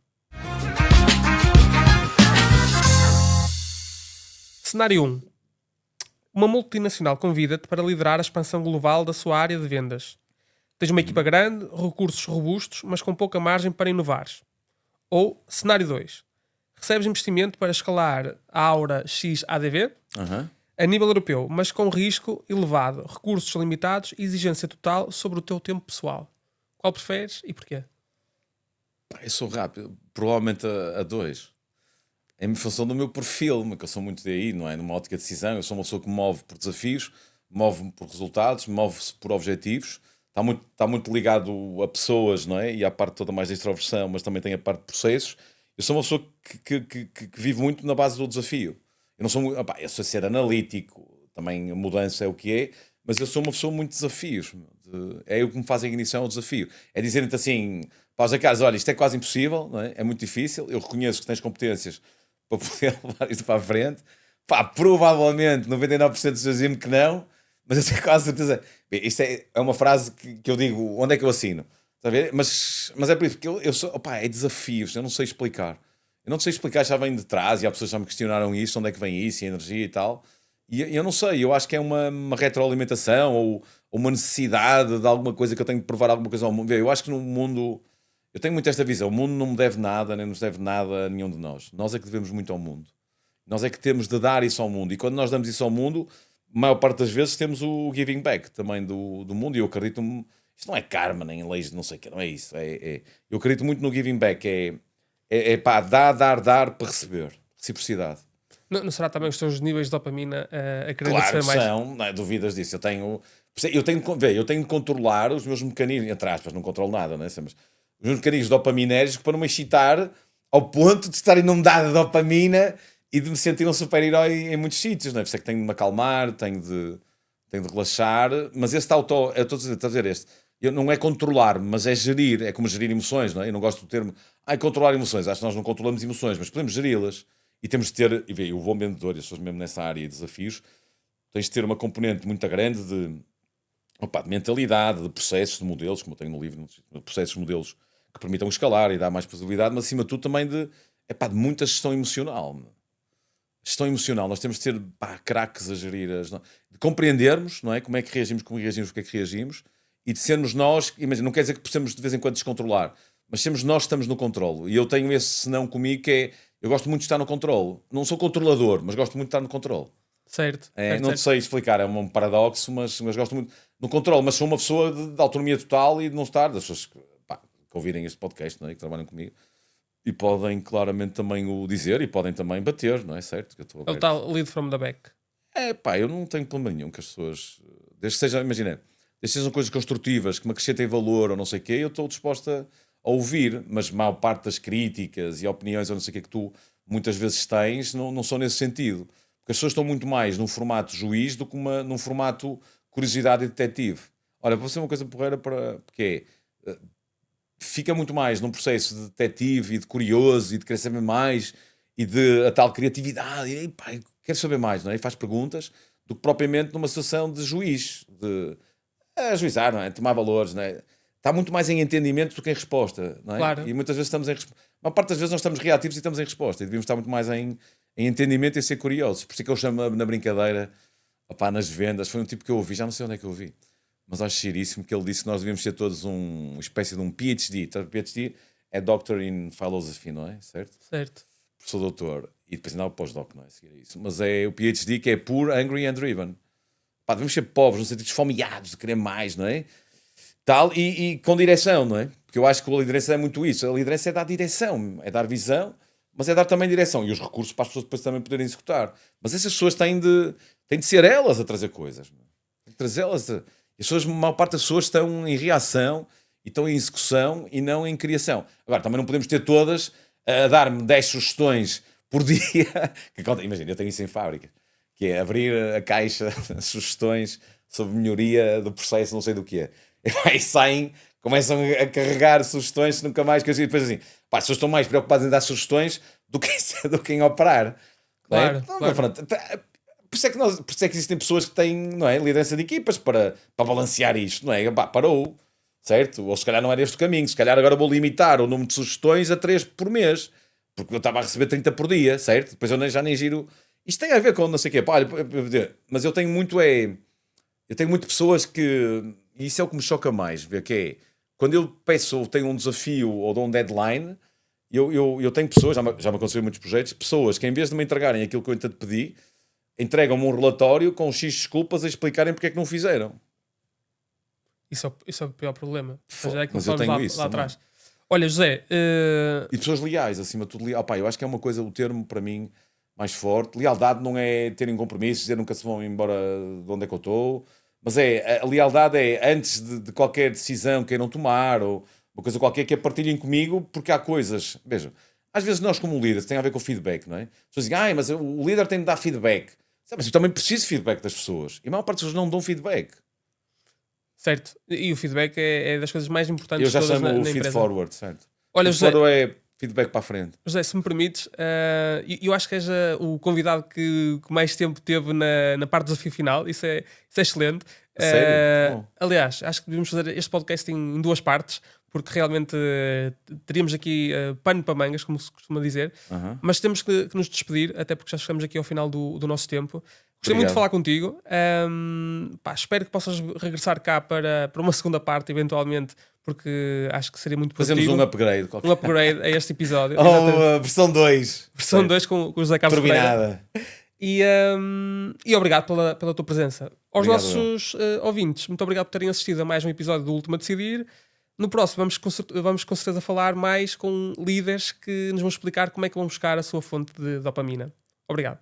Cenário 1. Uma multinacional convida-te para liderar a expansão global da sua área de vendas. Tens uma equipa grande, recursos robustos, mas com pouca margem para inovares. Ou, cenário 2. Recebes investimento para escalar a Aura XADV a nível europeu, mas com risco elevado, recursos limitados e exigência total sobre o teu tempo pessoal. Qual preferes e porquê? Eu sou rápido, provavelmente a 2. Em função do meu perfil, que eu sou muito daí, não é? Numa ótica de decisão, eu sou uma pessoa que me move por desafios, move-me por resultados, move-se por objetivos. Está muito ligado a pessoas, não é? E à parte toda mais da extroversão, mas também tem a parte de processos. Eu sou uma pessoa que vive muito na base do desafio. Eu não sou, eu sou ser analítico, também a mudança é o que é, mas eu sou uma pessoa muito de desafios. É o que me faz a ignição ao desafio. É dizer-te assim, para os acasos, olha, isto é quase impossível, não é? É muito difícil, eu reconheço que tens competências para poder levar isto para a frente. Provavelmente 99% dos dizem-me que não, mas eu tenho quase certeza. Bem, isto é uma frase que eu digo, onde é que eu assino? Está a ver? Mas é por isso que eu sou, é desafios, eu não sei explicar. Eu não sei explicar, já vem de trás e há pessoas que já me questionaram isso, onde é que vem isso, e a energia e tal. E eu não sei, eu acho que é uma retroalimentação ou uma necessidade de alguma coisa que eu tenho de provar alguma coisa ao mundo. Eu acho que no mundo, eu tenho muito esta visão, o mundo não me deve nada, nem nos deve nada a nenhum de nós. Nós é que devemos muito ao mundo. Nós é que temos de dar isso ao mundo. E quando nós damos isso ao mundo, a maior parte das vezes temos o giving back também do mundo. E eu acredito, isto não é karma, nem leis de não sei o que, não é isso. Eu acredito muito no giving back, dar para receber. Reciprocidade. Não será também os teus níveis de dopamina a querer Claro receber mais? São, não é dúvidas disso. Eu tenho de controlar os meus mecanismos, entre aspas, não controlo nada, né? Mas os meus mecanismos dopaminérgicos para não me excitar ao ponto de estar inundado de dopamina e de me sentir um super-herói em muitos sítios, não é? Por isso é que tenho de me acalmar, tenho de relaxar, mas este eu estou a dizer este. Não é controlar, mas é gerir, é como gerir emoções, não é? Eu não gosto do termo, controlar emoções, acho que nós não controlamos emoções, mas podemos geri-las. E temos de ter, e vê, o bom vendedor, e as pessoas mesmo nessa área de desafios, tens de ter uma componente muito grande de mentalidade, de processos, de modelos, como eu tenho no livro, processos, modelos que permitam escalar e dar mais possibilidade, mas acima de tudo também de muita gestão emocional. Gestão emocional, nós temos de ser craques a gerir, de compreendermos, não é? Como é que reagimos, porque é que reagimos, e de sermos nós, imagina, não quer dizer que possamos de vez em quando descontrolar, mas sermos nós que estamos no controlo. E eu tenho esse senão comigo que é, eu gosto muito de estar no controle. Não sou controlador, mas gosto muito de estar no controle. Certo. Não te sei explicar, é um paradoxo, mas gosto muito no controle. Mas sou uma pessoa de autonomia total e de não estar, das pessoas que ouvirem este podcast, não é? Que trabalham comigo. E podem claramente também o dizer e podem também bater, não é certo? Que eu Ele está lead from the back. Eu não tenho problema nenhum que as pessoas, desde que sejam, imagina, desde que sejam coisas construtivas, que me acrescentem valor ou não sei o quê, eu estou disposta a ouvir, mas a maior parte das críticas e opiniões ou não sei o que tu muitas vezes tens não são nesse sentido. Porque as pessoas estão muito mais num formato juiz do que num formato curiosidade e detetive. Olha, vou ser uma coisa porreira porque fica muito mais num processo de detetive e de curioso e de querer saber mais e de a tal criatividade e quero saber mais, não é? E faz perguntas do que propriamente numa situação de juiz, de ajuizar, não é? Tomar valores, não é? Está muito mais em entendimento do que em resposta, não é? Claro. E muitas vezes estamos em resposta. A maior parte das vezes nós estamos reativos e estamos em resposta. E devíamos estar muito mais em entendimento e ser curiosos. Por isso é que eu chamo na brincadeira, nas vendas, foi um tipo que eu ouvi, já não sei onde é que eu ouvi, mas acho giríssimo que ele disse que nós devíamos ser todos uma espécie de um PhD. PhD é Doctor in Philosophy, não é? Certo? Certo. professor doutor, e depois ainda há o pós-doc, não é? Seguir a isso. Mas é o PhD que é Poor, Angry and Driven. Pá, devemos ser pobres, no sentido esfomeados de querer mais, não é? Tal, e com direção, não é? Porque eu acho que a liderança é muito isso. A liderança é dar direção, é dar visão, mas é dar também direção. E os recursos para as pessoas depois também poderem executar. Mas essas pessoas têm de ser elas a trazer coisas. Têm de trazê-las. As pessoas, a maior parte das pessoas estão em reação e estão em execução e não em criação. Agora, também não podemos ter todas a dar-me 10 sugestões por dia. Imagina, eu tenho isso em fábrica, que é abrir a caixa de sugestões sobre melhoria do processo, não sei do que é. E aí saem, começam a carregar sugestões, nunca mais que eu digo. Depois assim, pá, as pessoas estão mais preocupadas em dar sugestões do que em operar. Claro, não é? claro. Pronto. Por isso é que existem pessoas que têm, não é, liderança de equipas para balancear isto, não é? Pá, parou, certo? Ou se calhar não era este o caminho, se calhar agora vou limitar o número de sugestões a 3 por mês, porque eu estava a receber 30 por dia, certo? Depois eu já nem giro. Isto tem a ver com não sei o quê. Pá, olha, mas eu tenho muito pessoas que, e isso é o que me choca mais, ver que é, quando eu peço ou tenho um desafio ou dou um deadline, eu tenho pessoas, já me aconteceu em muitos projetos, pessoas que em vez de me entregarem aquilo que eu tanto pedi, entregam-me um relatório com X desculpas a explicarem porque é que não o fizeram. Isso é o pior problema. É aquilo Mas que eu tenho lá, isso lá também. atrás. Olha, José, E pessoas leais, acima de tudo. Opa, eu acho que é uma coisa, o termo para mim mais forte. Lealdade não é terem compromissos, dizer nunca se vão embora de onde é que eu estou. Mas a lealdade é antes de qualquer decisão que queiram tomar ou uma coisa qualquer que a partilhem comigo, porque há coisas. Vejam, às vezes nós, como líderes, tem a ver com o feedback, não é? As pessoas dizem, mas o líder tem de dar feedback. Mas eu também preciso de feedback das pessoas. E a maior parte das pessoas não dão feedback. certo. E o feedback é das coisas mais importantes Eu já todas chamo na o feed empresa. forward, certo? Olha, Feed José, forward é feedback para a frente. José, se me permites, eu acho que és o convidado que mais tempo teve na parte do desafio final. Isso é excelente. A sério? Bom. Aliás, acho que devíamos fazer este podcast em 2 partes, porque realmente teríamos aqui pano para mangas, como se costuma dizer. Aham. Mas temos que nos despedir, até porque já chegamos aqui ao final do nosso tempo. Gostei muito de Obrigado. falar contigo. Espero que possas regressar cá para uma segunda parte, eventualmente, porque acho que seria muito Fazemos produtivo. um upgrade. Um upgrade a este episódio. Oh, Exatamente. a versão 2. Versão 2 com o José Carlos Pereira. Turbinada. E obrigado pela tua presença. Aos Obrigado, nossos ouvintes, muito obrigado por terem assistido a mais um episódio do Último a Decidir. No próximo vamos com certeza falar mais com líderes que nos vão explicar como é que vão buscar a sua fonte de dopamina. Obrigado.